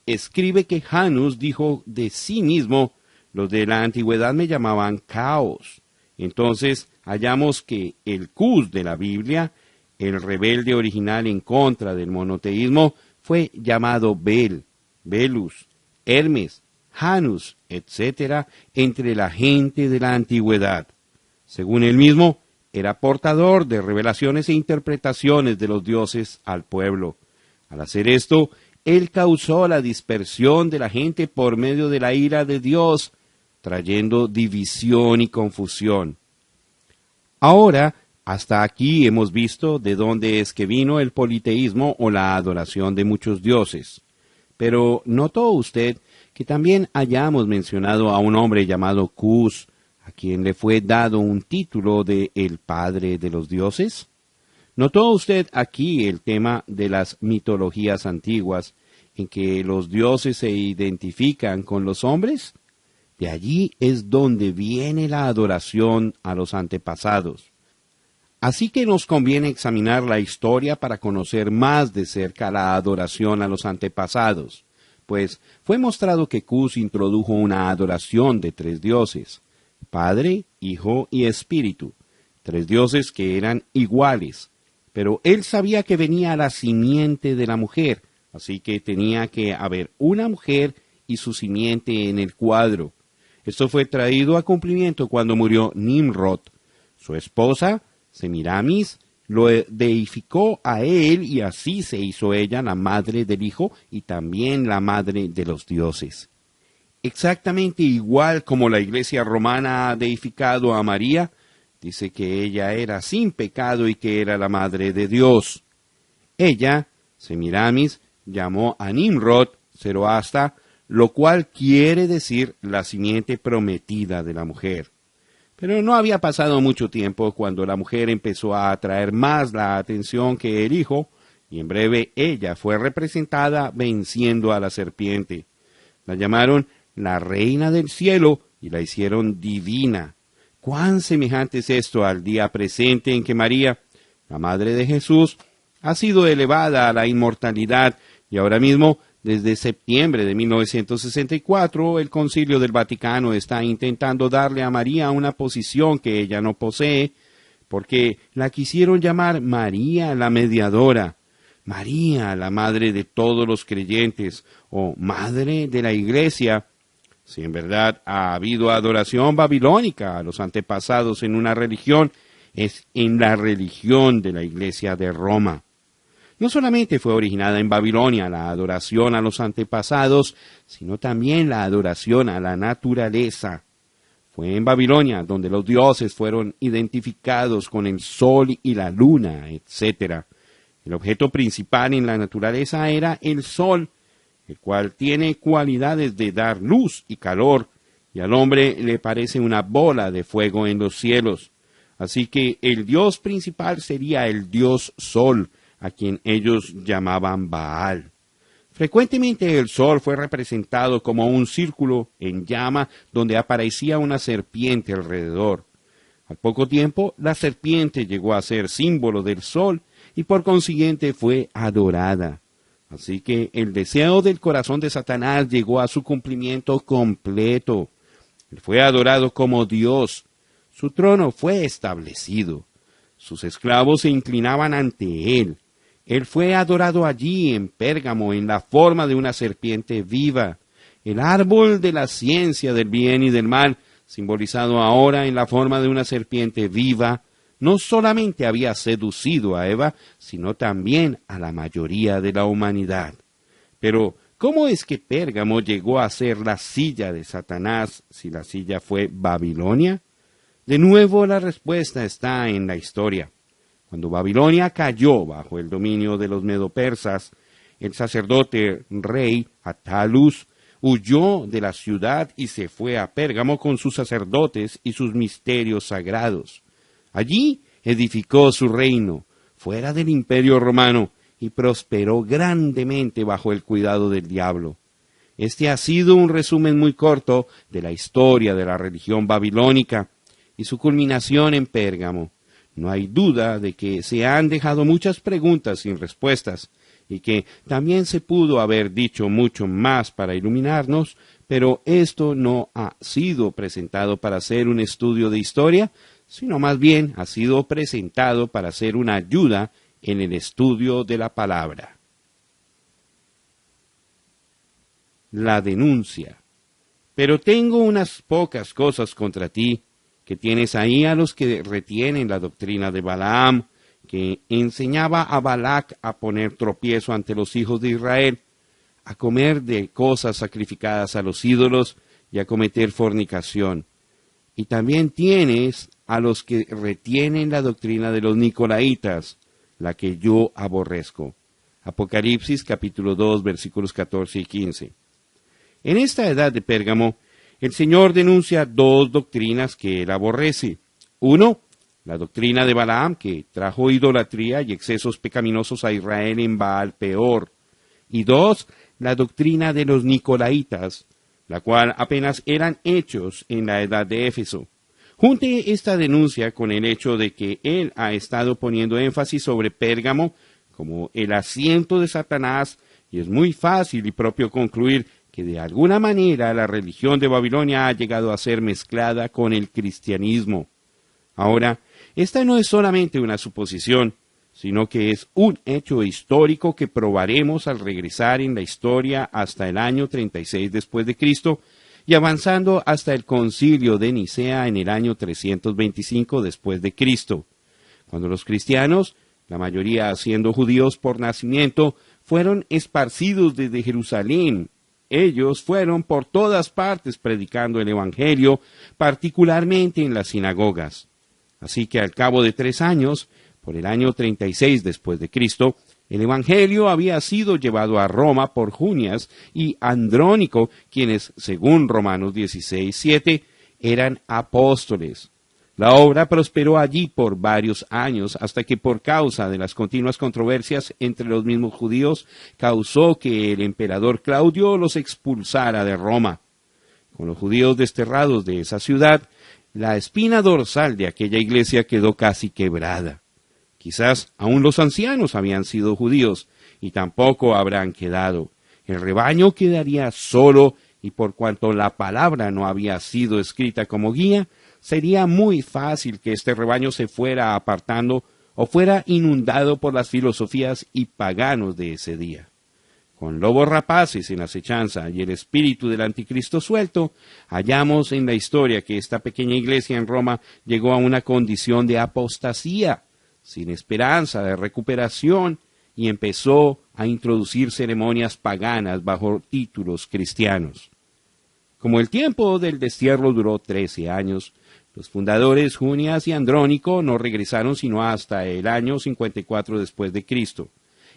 escribe que Janus dijo de sí mismo: los de la antigüedad me llamaban Caos. Entonces hallamos que el Cus de la Biblia, el rebelde original en contra del monoteísmo, fue llamado Bel, Belus, Hermes, Janus, etc., entre la gente de la antigüedad. Según él mismo, era portador de revelaciones e interpretaciones de los dioses al pueblo. Al hacer esto, él causó la dispersión de la gente por medio de la ira de Dios, trayendo división y confusión. Ahora, hasta aquí hemos visto de dónde es que vino el politeísmo o la adoración de muchos dioses. Pero ¿notó usted que también hayamos mencionado a un hombre llamado Cus, a quien le fue dado un título de el padre de los dioses? ¿Notó usted aquí el tema de las mitologías antiguas, en que los dioses se identifican con los hombres? De allí es donde viene la adoración a los antepasados. Así que nos conviene examinar la historia para conocer más de cerca la adoración a los antepasados, pues fue mostrado que Cus introdujo una adoración de tres dioses: Padre, Hijo y Espíritu, tres dioses que eran iguales, pero él sabía que venía la simiente de la mujer, así que tenía que haber una mujer y su simiente en el cuadro. Esto fue traído a cumplimiento cuando murió Nimrod. Su esposa, Semiramis, lo deificó a él, y así se hizo ella la madre del hijo y también la madre de los dioses. Exactamente igual como la Iglesia romana ha deificado a María, dice que ella era sin pecado y que era la madre de Dios. Ella, Semiramis, llamó a Nimrod Zoroasta, lo cual quiere decir la simiente prometida de la mujer. Pero no había pasado mucho tiempo cuando la mujer empezó a atraer más la atención que el hijo, y en breve ella fue representada venciendo a la serpiente. La llamaron la reina del cielo y la hicieron divina. ¿Cuán semejante es esto al día presente en que María, la madre de Jesús, ha sido elevada a la inmortalidad, y ahora mismo, desde septiembre de 1964, el Concilio del Vaticano está intentando darle a María una posición que ella no posee, porque la quisieron llamar María la Mediadora, María la Madre de todos los creyentes, o Madre de la Iglesia. Si en verdad ha habido adoración babilónica a los antepasados en una religión, es en la religión de la Iglesia de Roma. No solamente fue originada en Babilonia la adoración a los antepasados, sino también la adoración a la naturaleza. Fue en Babilonia donde los dioses fueron identificados con el sol y la luna, etc. El objeto principal en la naturaleza era el sol, el cual tiene cualidades de dar luz y calor, y al hombre le parece una bola de fuego en los cielos. Así que el dios principal sería el dios sol, a quien ellos llamaban Baal. Frecuentemente el sol fue representado como un círculo en llama donde aparecía una serpiente alrededor. Al poco tiempo, la serpiente llegó a ser símbolo del sol y por consiguiente fue adorada. Así que el deseo del corazón de Satanás llegó a su cumplimiento completo. Él fue adorado como Dios. Su trono fue establecido. Sus esclavos se inclinaban ante él. Él fue adorado allí en Pérgamo en la forma de una serpiente viva. El árbol de la ciencia del bien y del mal, simbolizado ahora en la forma de una serpiente viva, no solamente había seducido a Eva, sino también a la mayoría de la humanidad. Pero, ¿cómo es que Pérgamo llegó a ser la silla de Satanás si la silla fue Babilonia? De nuevo la respuesta está en la historia. Cuando Babilonia cayó bajo el dominio de los medo-persas, el sacerdote rey Attalus huyó de la ciudad y se fue a Pérgamo con sus sacerdotes y sus misterios sagrados. Allí edificó su reino, fuera del imperio romano, y prosperó grandemente bajo el cuidado del diablo. Este ha sido un resumen muy corto de la historia de la religión babilónica y su culminación en Pérgamo. No hay duda de que se han dejado muchas preguntas sin respuestas y que también se pudo haber dicho mucho más para iluminarnos, pero esto no ha sido presentado para hacer un estudio de historia, sino más bien ha sido presentado para ser una ayuda en el estudio de la palabra. La denuncia. Pero tengo unas pocas cosas contra ti, que tienes ahí a los que retienen la doctrina de Balaam, que enseñaba a Balac a poner tropiezo ante los hijos de Israel, a comer de cosas sacrificadas a los ídolos y a cometer fornicación. Y también tienes a los que retienen la doctrina de los nicolaitas, la que yo aborrezco. Apocalipsis capítulo 2 versículos 14 y 15. En esta edad de Pérgamo, el Señor denuncia dos doctrinas que él aborrece. Uno, la doctrina de Balaam, que trajo idolatría y excesos pecaminosos a Israel en Baal Peor. Y dos, la doctrina de los nicolaitas, la cual apenas eran hechos en la edad de Éfeso. Junte esta denuncia con el hecho de que él ha estado poniendo énfasis sobre Pérgamo como el asiento de Satanás, y es muy fácil y propio concluir que de alguna manera la religión de Babilonia ha llegado a ser mezclada con el cristianismo. Ahora, esta no es solamente una suposición, sino que es un hecho histórico que probaremos al regresar en la historia hasta el año 36 después de Cristo y avanzando hasta el concilio de Nicea en el año 325 después de Cristo, cuando los cristianos, la mayoría siendo judíos por nacimiento, fueron esparcidos desde Jerusalén. Ellos fueron por todas partes predicando el Evangelio, particularmente en las sinagogas. Así que al cabo de 3 años, por el año 36 después de Cristo, el Evangelio había sido llevado a Roma por Junias y Andrónico, quienes, según Romanos 16:7, eran apóstoles. La obra prosperó allí por varios años, hasta que por causa de las continuas controversias entre los mismos judíos, causó que el emperador Claudio los expulsara de Roma. Con los judíos desterrados de esa ciudad, la espina dorsal de aquella iglesia quedó casi quebrada. Quizás aún los ancianos habían sido judíos, y tampoco habrán quedado. El rebaño quedaría solo, y por cuanto la palabra no había sido escrita como guía, sería muy fácil que este rebaño se fuera apartando o fuera inundado por las filosofías y paganos de ese día. Con lobos rapaces en acechanza y el espíritu del anticristo suelto, hallamos en la historia que esta pequeña iglesia en Roma llegó a una condición de apostasía, sin esperanza de recuperación, y empezó a introducir ceremonias paganas bajo títulos cristianos. Como el tiempo del destierro duró 13 años, los fundadores Junias y Andrónico no regresaron sino hasta el año 54 después de Cristo.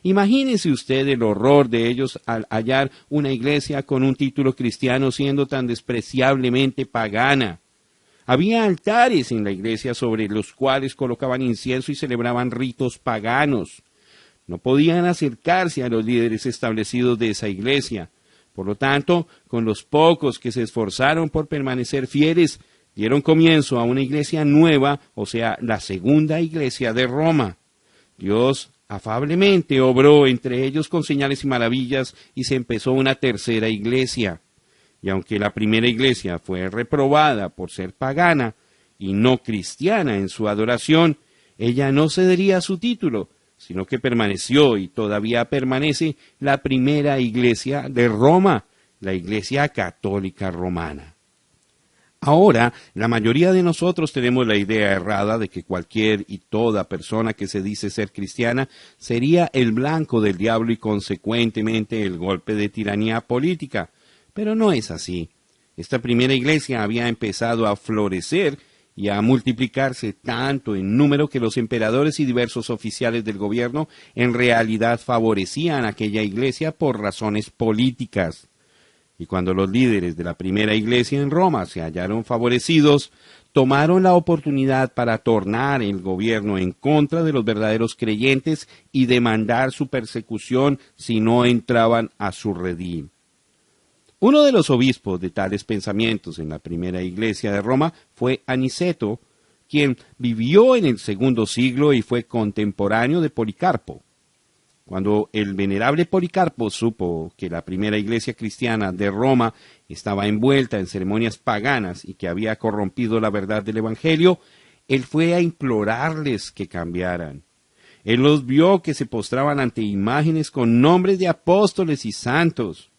Imagínese usted el horror de ellos al hallar una iglesia con un título cristiano siendo tan despreciablemente pagana. Había altares en la iglesia sobre los cuales colocaban incienso y celebraban ritos paganos. No podían acercarse a los líderes establecidos de esa iglesia. Por lo tanto, con los pocos que se esforzaron por permanecer fieles, dieron comienzo a una iglesia nueva, o sea, la segunda iglesia de Roma. Dios afablemente obró entre ellos con señales y maravillas, y se empezó una tercera iglesia. Y aunque la primera iglesia fue reprobada por ser pagana y no cristiana en su adoración, ella no cedería su título, sino que permaneció y todavía permanece la primera iglesia de Roma, la Iglesia Católica Romana. Ahora, la mayoría de nosotros tenemos la idea errada de que cualquier y toda persona que se dice ser cristiana sería el blanco del diablo y consecuentemente el golpe de tiranía política. Pero no es así. Esta primera iglesia había empezado a florecer y a multiplicarse tanto en número que los emperadores y diversos oficiales del gobierno en realidad favorecían a aquella iglesia por razones políticas. Y cuando los líderes de la primera iglesia en Roma se hallaron favorecidos, tomaron la oportunidad para tornar el gobierno en contra de los verdaderos creyentes y demandar su persecución si no entraban a su redil. Uno de los obispos de tales pensamientos en la primera iglesia de Roma fue Aniceto, quien vivió en el segundo siglo y fue contemporáneo de Policarpo. Cuando el venerable Policarpo supo que la primera iglesia cristiana de Roma estaba envuelta en ceremonias paganas y que había corrompido la verdad del Evangelio, él fue a implorarles que cambiaran. Él los vio que se postraban ante imágenes con nombres de apóstoles y santos.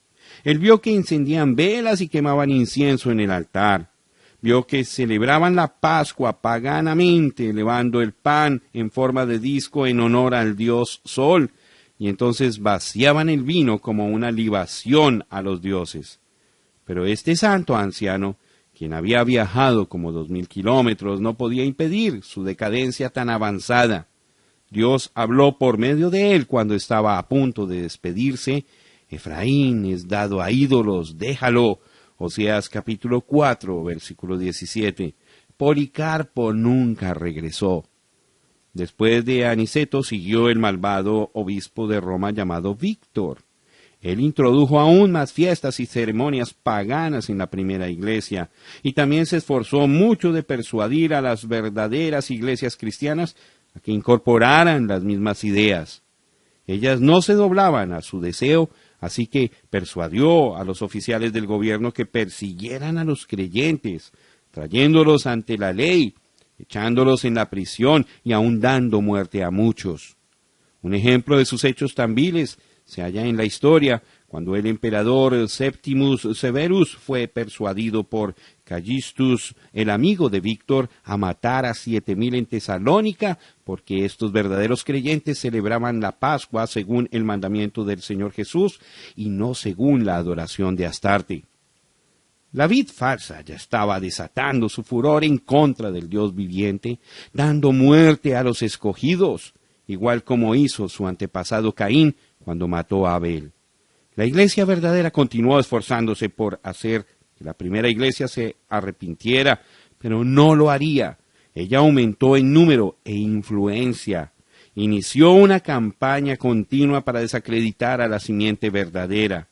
Él vio que encendían velas y quemaban incienso en el altar. Vio que celebraban la Pascua paganamente, elevando el pan en forma de disco en honor al dios Sol, y entonces vaciaban el vino como una libación a los dioses. Pero este santo anciano, quien había viajado como 2000 kilómetros, no podía impedir su decadencia tan avanzada. Dios habló por medio de él cuando estaba a punto de despedirse. Efraín es dado a ídolos, déjalo. Oseas capítulo 4, versículo 17. Policarpo nunca regresó. Después de Aniceto siguió el malvado obispo de Roma llamado Víctor. Él introdujo aún más fiestas y ceremonias paganas en la primera iglesia, y también se esforzó mucho de persuadir a las verdaderas iglesias cristianas a que incorporaran las mismas ideas. Ellas no se doblaban a su deseo, así que persuadió a los oficiales del gobierno que persiguieran a los creyentes, trayéndolos ante la ley, echándolos en la prisión y aún dando muerte a muchos. Un ejemplo de sus hechos tan viles se halla en la historia, cuando el emperador Septimus Severus fue persuadido por Callistus, el amigo de Víctor, a matar a 7000 en Tesalónica, porque estos verdaderos creyentes celebraban la Pascua según el mandamiento del Señor Jesús y no según la adoración de Astarte. La vid falsa ya estaba desatando su furor en contra del Dios viviente, dando muerte a los escogidos, igual como hizo su antepasado Caín cuando mató a Abel. La iglesia verdadera continuó esforzándose por hacer que la primera iglesia se arrepintiera, pero no lo haría. Ella aumentó en número e influencia. Inició una campaña continua para desacreditar a la simiente verdadera.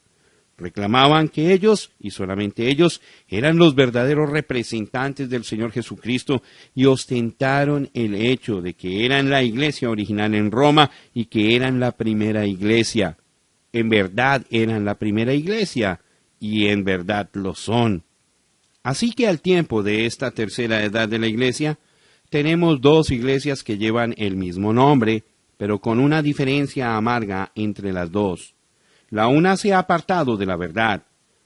Reclamaban que ellos, y solamente ellos, eran los verdaderos representantes del Señor Jesucristo y ostentaron el hecho de que eran la iglesia original en Roma y que eran la primera iglesia. En verdad eran la primera iglesia y en verdad lo son. Así que al tiempo de esta tercera edad de la iglesia, tenemos dos iglesias que llevan el mismo nombre, pero con una diferencia amarga entre las dos. La una se ha apartado de la verdad,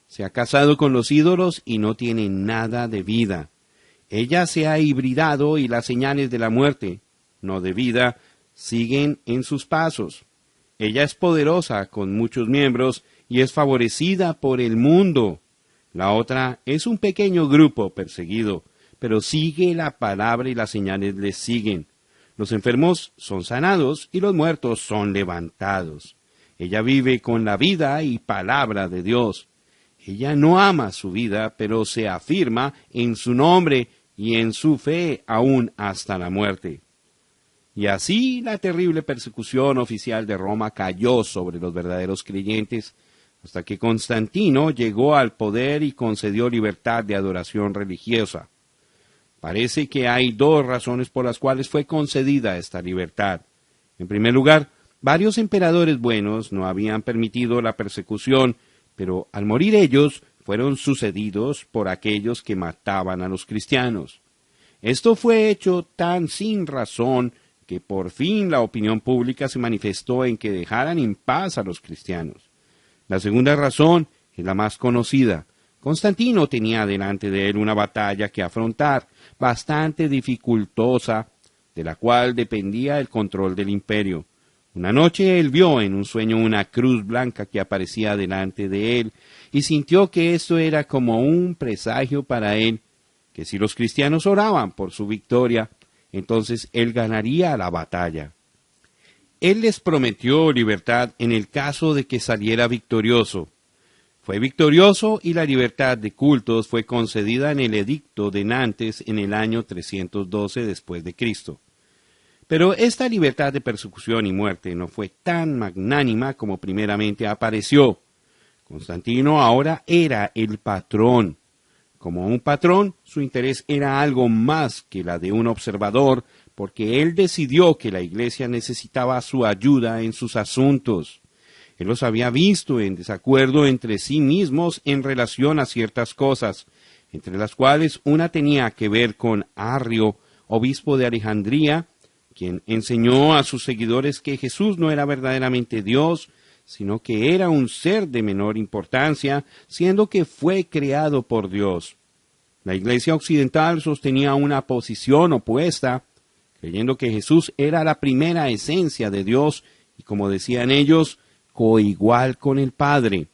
se ha casado con los ídolos y no tiene nada de vida. Ella se ha hibridado y las señales de la muerte, no de vida, siguen en sus pasos. Ella es poderosa con muchos miembros y es favorecida por el mundo. La otra es un pequeño grupo perseguido, pero sigue la palabra y las señales les siguen. Los enfermos son sanados y los muertos son levantados. Ella vive con la vida y palabra de Dios. Ella no ama su vida, pero se afirma en su nombre y en su fe aún hasta la muerte. Y así la terrible persecución oficial de Roma cayó sobre los verdaderos creyentes, hasta que Constantino llegó al poder y concedió libertad de adoración religiosa. Parece que hay dos razones por las cuales fue concedida esta libertad. En primer lugar, Varios emperadores buenos no habían permitido la persecución, pero al morir ellos fueron sucedidos por aquellos que mataban a los cristianos. Esto fue hecho tan sin razón que por fin la opinión pública se manifestó en que dejaran en paz a los cristianos. La segunda razón es la más conocida. Constantino tenía delante de él una batalla que afrontar, bastante dificultosa, de la cual dependía el control del imperio. Una noche él vio en un sueño una cruz blanca que aparecía delante de él, y sintió que esto era como un presagio para él, que si los cristianos oraban por su victoria, entonces él ganaría la batalla. Él les prometió libertad en el caso de que saliera victorioso. Fue victorioso y la libertad de cultos fue concedida en el edicto de Nantes en el año 312 después de Cristo. Pero esta libertad de persecución y muerte no fue tan magnánima como primeramente apareció. Constantino ahora era el patrón. Como un patrón, su interés era algo más que la de un observador, porque él decidió que la Iglesia necesitaba su ayuda en sus asuntos. Él los había visto en desacuerdo entre sí mismos en relación a ciertas cosas, entre las cuales una tenía que ver con Arrio, obispo de Alejandría, quien enseñó a sus seguidores que Jesús no era verdaderamente Dios, sino que era un ser de menor importancia, siendo que fue creado por Dios. La Iglesia occidental sostenía una posición opuesta, creyendo que Jesús era la primera esencia de Dios y, como decían ellos, coigual con el Padre.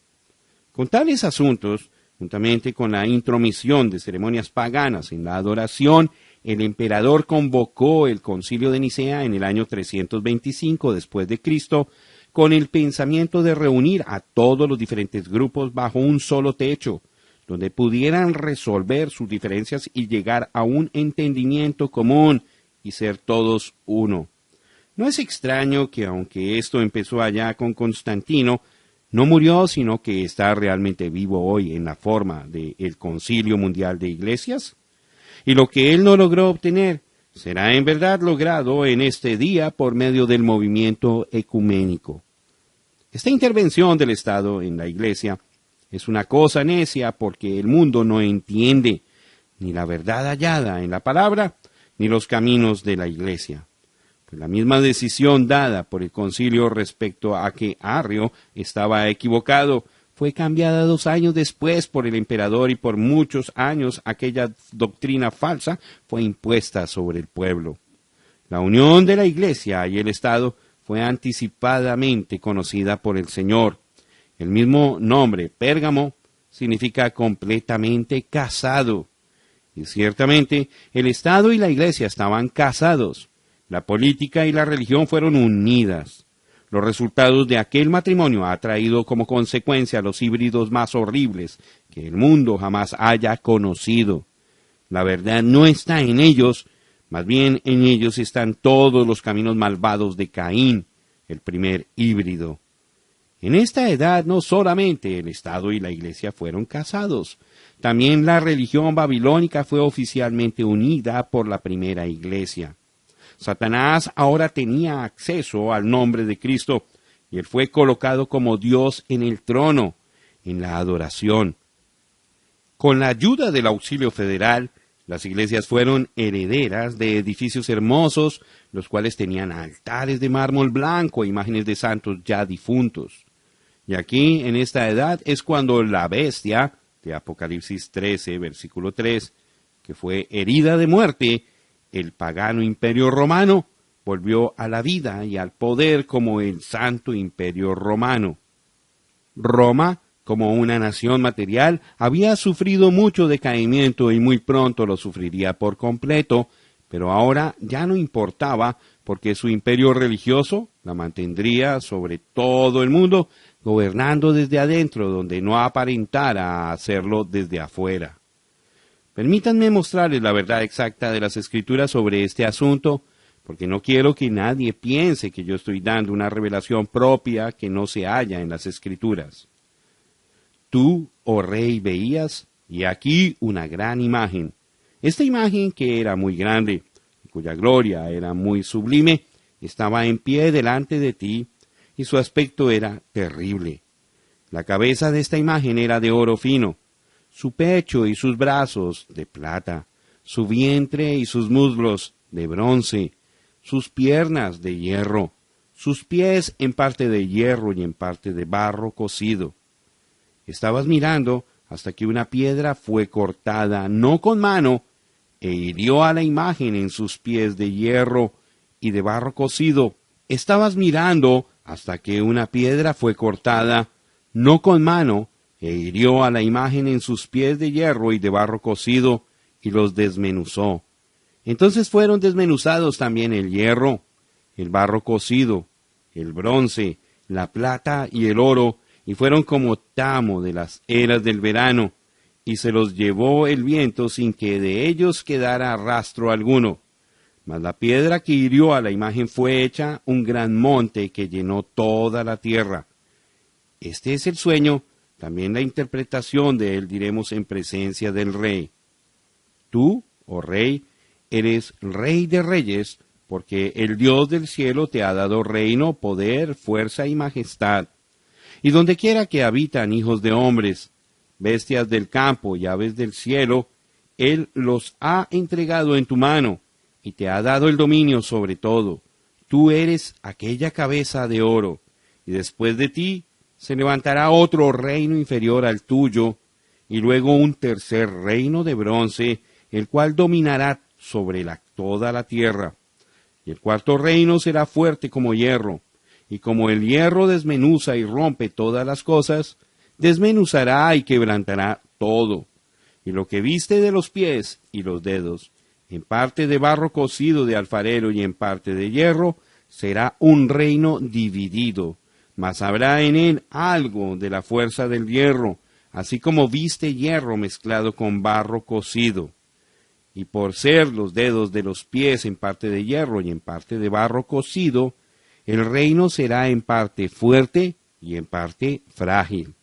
Con tales asuntos, juntamente con la intromisión de ceremonias paganas en la adoración, el emperador convocó el Concilio de Nicea en el año 325 después de Cristo, con el pensamiento de reunir a todos los diferentes grupos bajo un solo techo, donde pudieran resolver sus diferencias y llegar a un entendimiento común y ser todos uno. No es extraño que, aunque esto empezó allá con Constantino, no murió, sino que está realmente vivo hoy en la forma del Concilio Mundial de Iglesias. Y lo que él no logró obtener será en verdad logrado en este día por medio del movimiento ecuménico. Esta intervención del Estado en la Iglesia es una cosa necia porque el mundo no entiende ni la verdad hallada en la palabra ni los caminos de la Iglesia. Pues la misma decisión dada por el concilio respecto a que Arrio estaba equivocado fue cambiada 2 años después por el emperador y por muchos años aquella doctrina falsa fue impuesta sobre el pueblo. La unión de la Iglesia y el Estado fue anticipadamente conocida por el Señor. El mismo nombre, Pérgamo, significa completamente casado. Y ciertamente el Estado y la Iglesia estaban casados. La política y la religión fueron unidas. Los resultados de aquel matrimonio ha traído como consecuencia los híbridos más horribles que el mundo jamás haya conocido. La verdad no está en ellos, más bien en ellos están todos los caminos malvados de Caín, el primer híbrido. En esta edad no solamente el Estado y la Iglesia fueron casados, también la religión babilónica fue oficialmente unida por la primera Iglesia. Satanás ahora tenía acceso al nombre de Cristo y él fue colocado como Dios en el trono, en la adoración. Con la ayuda del auxilio federal, las iglesias fueron herederas de edificios hermosos, los cuales tenían altares de mármol blanco e imágenes de santos ya difuntos. Y aquí, en esta edad, es cuando la bestia, de Apocalipsis 13, versículo 3, que fue herida de muerte, el pagano imperio romano, volvió a la vida y al poder como el santo imperio romano. Roma, como una nación material, había sufrido mucho decaimiento y muy pronto lo sufriría por completo, pero ahora ya no importaba porque su imperio religioso la mantendría sobre todo el mundo, gobernando desde adentro donde no aparentara hacerlo desde afuera. Permítanme mostrarles la verdad exacta de las Escrituras sobre este asunto, porque no quiero que nadie piense que yo estoy dando una revelación propia que no se halla en las Escrituras. Tú, oh rey, veías, y aquí una gran imagen. Esta imagen, que era muy grande, y cuya gloria era muy sublime, estaba en pie delante de ti, y su aspecto era terrible. La cabeza de esta imagen era de oro fino, su pecho y sus brazos de plata, su vientre y sus muslos de bronce, sus piernas de hierro, sus pies en parte de hierro y en parte de barro cocido. Estabas mirando hasta que una piedra fue cortada, no con mano, e hirió a la imagen en sus pies de hierro y de barro cocido. Estabas mirando hasta que una piedra fue cortada, no con mano, e hirió a la imagen en sus pies de hierro y de barro cocido, y los desmenuzó. Entonces fueron desmenuzados también el hierro, el barro cocido, el bronce, la plata y el oro, y fueron como tamo de las eras del verano, y se los llevó el viento sin que de ellos quedara rastro alguno. Mas la piedra que hirió a la imagen fue hecha un gran monte que llenó toda la tierra. Este es el sueño, también la interpretación de él diremos en presencia del rey. Tú, oh rey, eres rey de reyes, porque el Dios del cielo te ha dado reino, poder, fuerza y majestad. Y donde quiera que habitan hijos de hombres, bestias del campo y aves del cielo, Él los ha entregado en tu mano, y te ha dado el dominio sobre todo. Tú eres aquella cabeza de oro, y después de ti se levantará otro reino inferior al tuyo, y luego un tercer reino de bronce, el cual dominará sobre toda la tierra. Y el cuarto reino será fuerte como hierro, y como el hierro desmenuza y rompe todas las cosas, desmenuzará y quebrantará todo. Y lo que viste de los pies y los dedos, en parte de barro cocido de alfarero y en parte de hierro, será un reino dividido, mas habrá en él algo de la fuerza del hierro, así como viste hierro mezclado con barro cocido. Y por ser los dedos de los pies en parte de hierro y en parte de barro cocido, el reino será en parte fuerte y en parte frágil.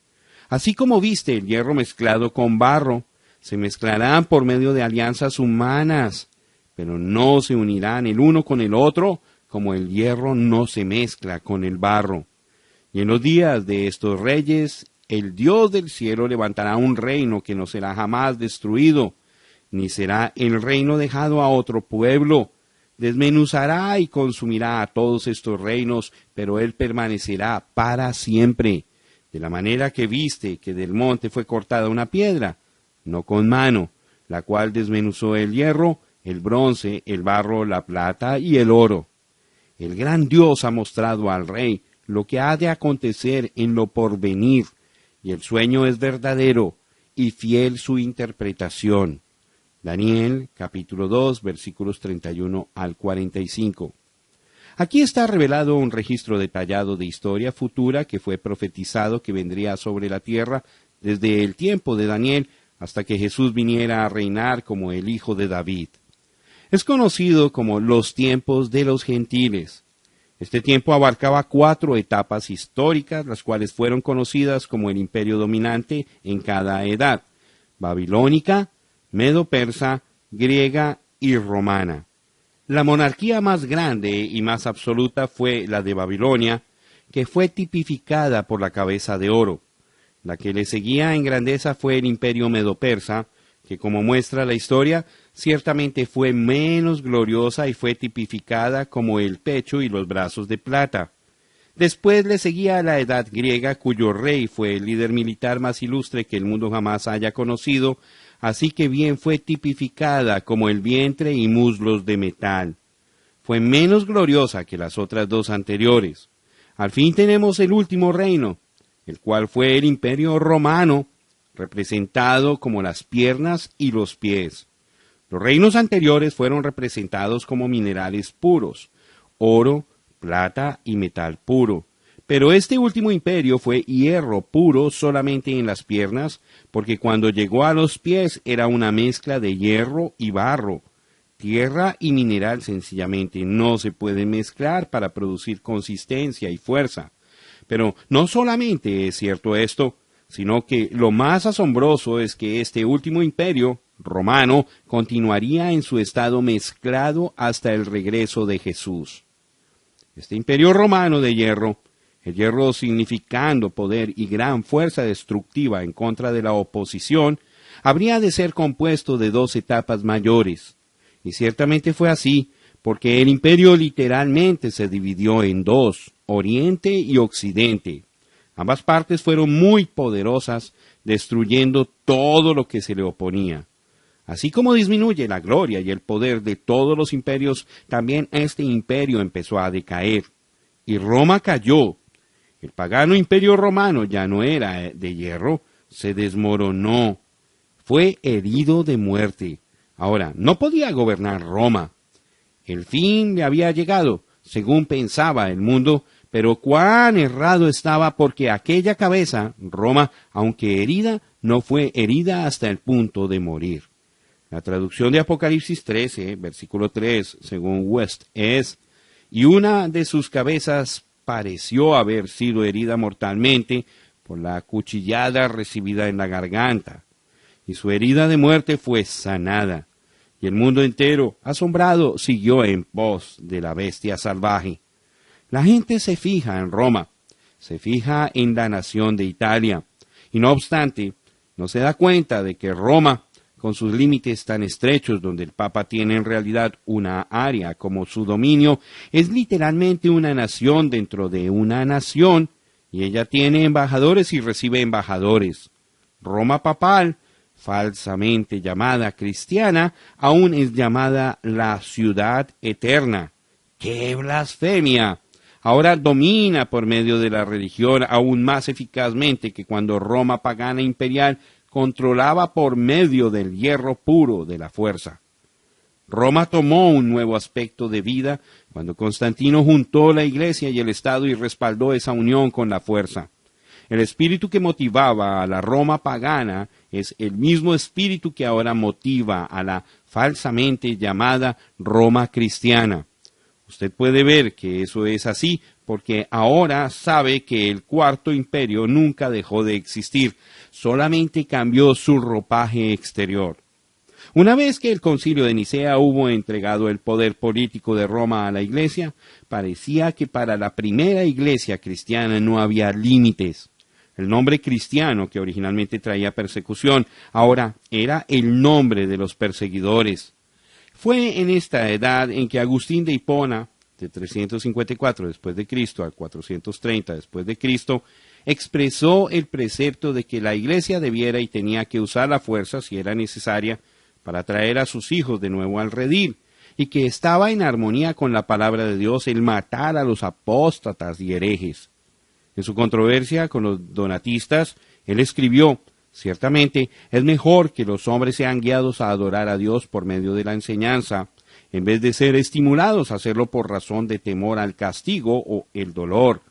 Así como viste el hierro mezclado con barro, se mezclarán por medio de alianzas humanas, pero no se unirán el uno con el otro, como el hierro no se mezcla con el barro. Y en los días de estos reyes, el Dios del cielo levantará un reino que no será jamás destruido, ni será el reino dejado a otro pueblo. Desmenuzará y consumirá a todos estos reinos, pero él permanecerá para siempre. De la manera que viste que del monte fue cortada una piedra, no con mano, la cual desmenuzó el hierro, el bronce, el barro, la plata y el oro. El gran Dios ha mostrado al rey lo que ha de acontecer en lo porvenir, y el sueño es verdadero y fiel su interpretación. Daniel, capítulo 2, versículos 31 al 45. Aquí está revelado un registro detallado de historia futura que fue profetizado que vendría sobre la tierra desde el tiempo de Daniel hasta que Jesús viniera a reinar como el hijo de David. Es conocido como los tiempos de los gentiles. Este tiempo abarcaba 4 etapas históricas, las cuales fueron conocidas como el imperio dominante en cada edad: babilónica, medo-persa, griega y romana. La monarquía más grande y más absoluta fue la de Babilonia, que fue tipificada por la cabeza de oro. La que le seguía en grandeza fue el imperio medo-persa, que como muestra la historia, ciertamente fue menos gloriosa y fue tipificada como el pecho y los brazos de plata. Después le seguía la edad griega, cuyo rey fue el líder militar más ilustre que el mundo jamás haya conocido, así que bien fue tipificada como el vientre y muslos de metal. Fue menos gloriosa que las otras 2 anteriores. Al fin tenemos el último reino, el cual fue el imperio romano, representado como las piernas y los pies. Los reinos anteriores fueron representados como minerales puros, oro, plata y metal puro. Pero este último imperio fue hierro puro solamente en las piernas, porque cuando llegó a los pies era una mezcla de hierro y barro. Tierra y mineral sencillamente no se pueden mezclar para producir consistencia y fuerza. Pero no solamente es cierto esto, sino que lo más asombroso es que este último imperio romano continuaría en su estado mezclado hasta el regreso de Jesús. Este imperio romano de hierro el hierro significando poder y gran fuerza destructiva en contra de la oposición, habría de ser compuesto de dos etapas mayores. Y ciertamente fue así, porque el imperio literalmente se dividió en dos, Oriente y Occidente. Ambas partes fueron muy poderosas, destruyendo todo lo que se le oponía. Así como disminuye la gloria y el poder de todos los imperios, también este imperio empezó a decaer. Y Roma cayó. El pagano imperio romano ya no era de hierro, se desmoronó. Fue herido de muerte. Ahora, no podía gobernar Roma. El fin le había llegado, según pensaba el mundo, pero cuán errado estaba, porque aquella cabeza, Roma, aunque herida, no fue herida hasta el punto de morir. La traducción de Apocalipsis 13, versículo 3, según West, es: y una de sus cabezas pareció haber sido herida mortalmente por la cuchillada recibida en la garganta, y su herida de muerte fue sanada, y el mundo entero, asombrado, siguió en pos de la bestia salvaje. La gente se fija en Roma, se fija en la nación de Italia, y no obstante, no se da cuenta de que Roma, con sus límites tan estrechos, donde el Papa tiene en realidad una área como su dominio, es literalmente una nación dentro de una nación, y ella tiene embajadores y recibe embajadores. Roma papal, falsamente llamada cristiana, aún es llamada la ciudad eterna. ¡Qué blasfemia! Ahora domina por medio de la religión aún más eficazmente que cuando Roma pagana imperial controlaba por medio del hierro puro de la fuerza. Roma tomó un nuevo aspecto de vida cuando Constantino juntó la Iglesia y el Estado y respaldó esa unión con la fuerza. El espíritu que motivaba a la Roma pagana es el mismo espíritu que ahora motiva a la falsamente llamada Roma cristiana. Usted puede ver que eso es así porque ahora sabe que el Cuarto Imperio nunca dejó de existir, solamente cambió su ropaje exterior. Una vez que el Concilio de Nicea hubo entregado el poder político de Roma a la Iglesia, parecía que para la primera Iglesia cristiana no había límites. El nombre cristiano, que originalmente traía persecución, ahora era el nombre de los perseguidores. Fue en esta edad en que Agustín de Hipona, de 354 después de Cristo al 430 después de Cristo, expresó el precepto de que la Iglesia debiera y tenía que usar la fuerza, si era necesaria, para traer a sus hijos de nuevo al redil, y que estaba en armonía con la palabra de Dios el matar a los apóstatas y herejes. En su controversia con los donatistas, él escribió: ciertamente es mejor que los hombres sean guiados a adorar a Dios por medio de la enseñanza, en vez de ser estimulados a hacerlo por razón de temor al castigo o el dolor.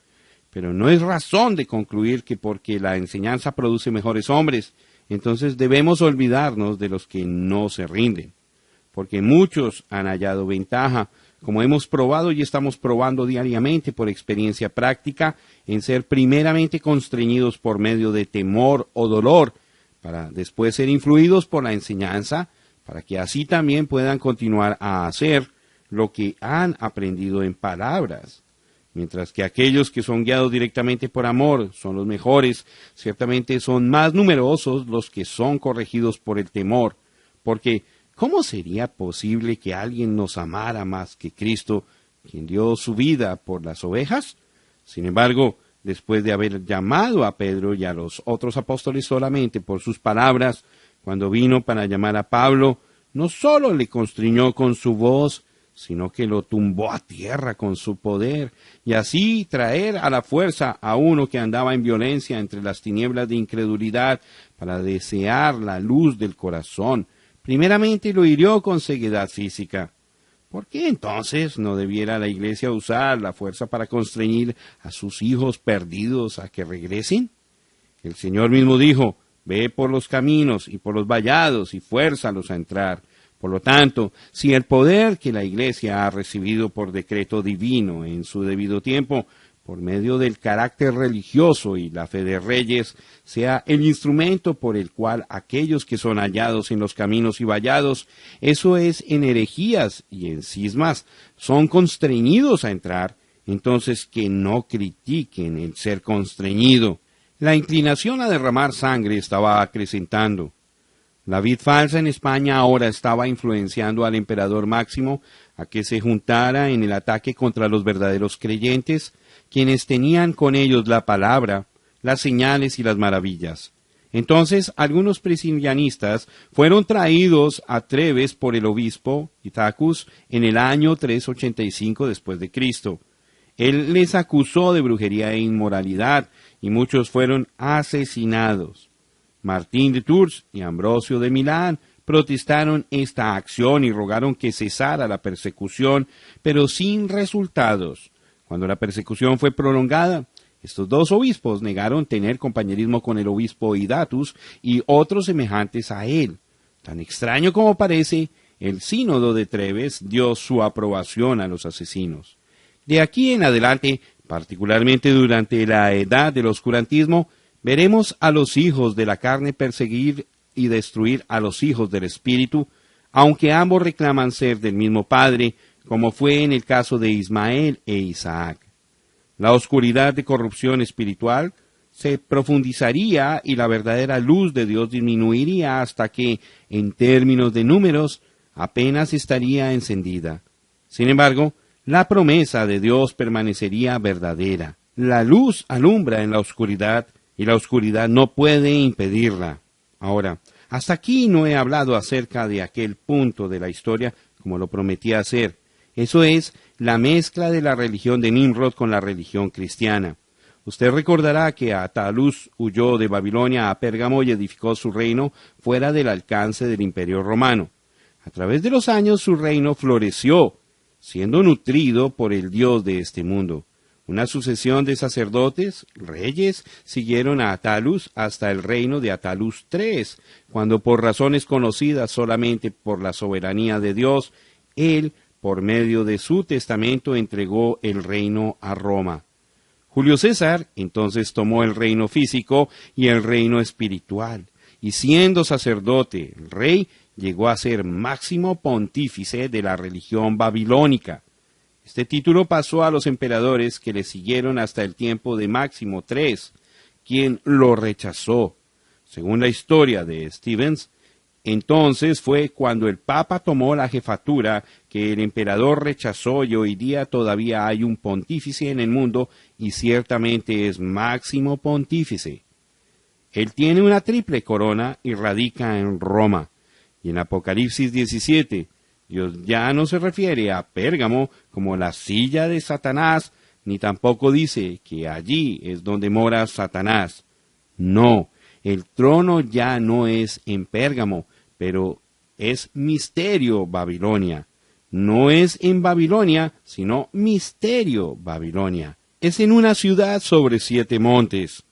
Pero no es razón de concluir que porque la enseñanza produce mejores hombres, entonces debemos olvidarnos de los que no se rinden. Porque muchos han hallado ventaja, como hemos probado y estamos probando diariamente por experiencia práctica, en ser primeramente constreñidos por medio de temor o dolor, para después ser influidos por la enseñanza, para que así también puedan continuar a hacer lo que han aprendido en palabras. Mientras que aquellos que son guiados directamente por amor son los mejores, ciertamente son más numerosos los que son corregidos por el temor, porque ¿cómo sería posible que alguien nos amara más que Cristo, quien dio su vida por las ovejas? Sin embargo, después de haber llamado a Pedro y a los otros apóstoles solamente por sus palabras, cuando vino para llamar a Pablo, no sólo le constriñó con su voz, sino que lo tumbó a tierra con su poder, y así traer a la fuerza a uno que andaba en violencia entre las tinieblas de incredulidad para desear la luz del corazón. Primeramente lo hirió con ceguedad física. ¿Por qué entonces no debiera la Iglesia usar la fuerza para constreñir a sus hijos perdidos a que regresen? El Señor mismo dijo: ve por los caminos y por los vallados y fuérzalos a entrar. Por lo tanto, si el poder que la Iglesia ha recibido por decreto divino en su debido tiempo, por medio del carácter religioso y la fe de reyes, sea el instrumento por el cual aquellos que son hallados en los caminos y vallados, eso es en herejías y en cismas, son constreñidos a entrar, entonces que no critiquen el ser constreñido. La inclinación a derramar sangre estaba acrecentando. La vid falsa en España ahora estaba influenciando al emperador Máximo a que se juntara en el ataque contra los verdaderos creyentes, quienes tenían con ellos la palabra, las señales y las maravillas. Entonces algunos priscilianistas fueron traídos a Treves por el obispo Itacus en el año 385 después de Cristo. Él les acusó de brujería e inmoralidad, y muchos fueron asesinados. Martín de Tours y Ambrosio de Milán protestaron esta acción y rogaron que cesara la persecución, pero sin resultados. Cuando la persecución fue prolongada, estos dos obispos negaron tener compañerismo con el obispo Idatus y otros semejantes a él. Tan extraño como parece, el sínodo de Treves dio su aprobación a los asesinos. De aquí en adelante, particularmente durante la edad del oscurantismo, veremos a los hijos de la carne perseguir y destruir a los hijos del Espíritu, aunque ambos reclaman ser del mismo Padre, como fue en el caso de Ismael e Isaac. La oscuridad de corrupción espiritual se profundizaría y la verdadera luz de Dios disminuiría hasta que, en términos de números, apenas estaría encendida. Sin embargo, la promesa de Dios permanecería verdadera. La luz alumbra en la oscuridad y la oscuridad no puede impedirla. Ahora, hasta aquí no he hablado acerca de aquel punto de la historia como lo prometí hacer. Eso es, la mezcla de la religión de Nimrod con la religión cristiana. Usted recordará que Atalus huyó de Babilonia a Pérgamo y edificó su reino fuera del alcance del imperio romano. A través de los años su reino floreció, siendo nutrido por el Dios de este mundo. Una sucesión de sacerdotes, reyes, siguieron a Atalus hasta el reino de Atalus III, cuando por razones conocidas solamente por la soberanía de Dios, él, por medio de su testamento, entregó el reino a Roma. Julio César entonces tomó el reino físico y el reino espiritual, y siendo sacerdote, el rey, llegó a ser máximo pontífice de la religión babilónica. Este título pasó a los emperadores que le siguieron hasta el tiempo de Máximo III, quien lo rechazó. Según la historia de Stevens, entonces fue cuando el Papa tomó la jefatura que el emperador rechazó y hoy día todavía hay un pontífice en el mundo y ciertamente es máximo pontífice. Él tiene una triple corona y radica en Roma. Y en Apocalipsis 17, Dios ya no se refiere a Pérgamo como la silla de Satanás, ni tampoco dice que allí es donde mora Satanás. No, el trono ya no es en Pérgamo, pero es Misterio Babilonia. No es en Babilonia, sino Misterio Babilonia. Es en una ciudad sobre 7 montes.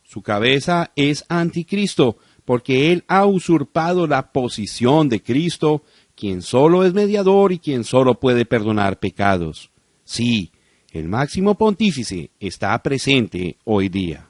Su cabeza es Anticristo, porque él ha usurpado la posición de Cristo, quien solo es mediador y quien solo puede perdonar pecados. Sí, el máximo pontífice está presente hoy día.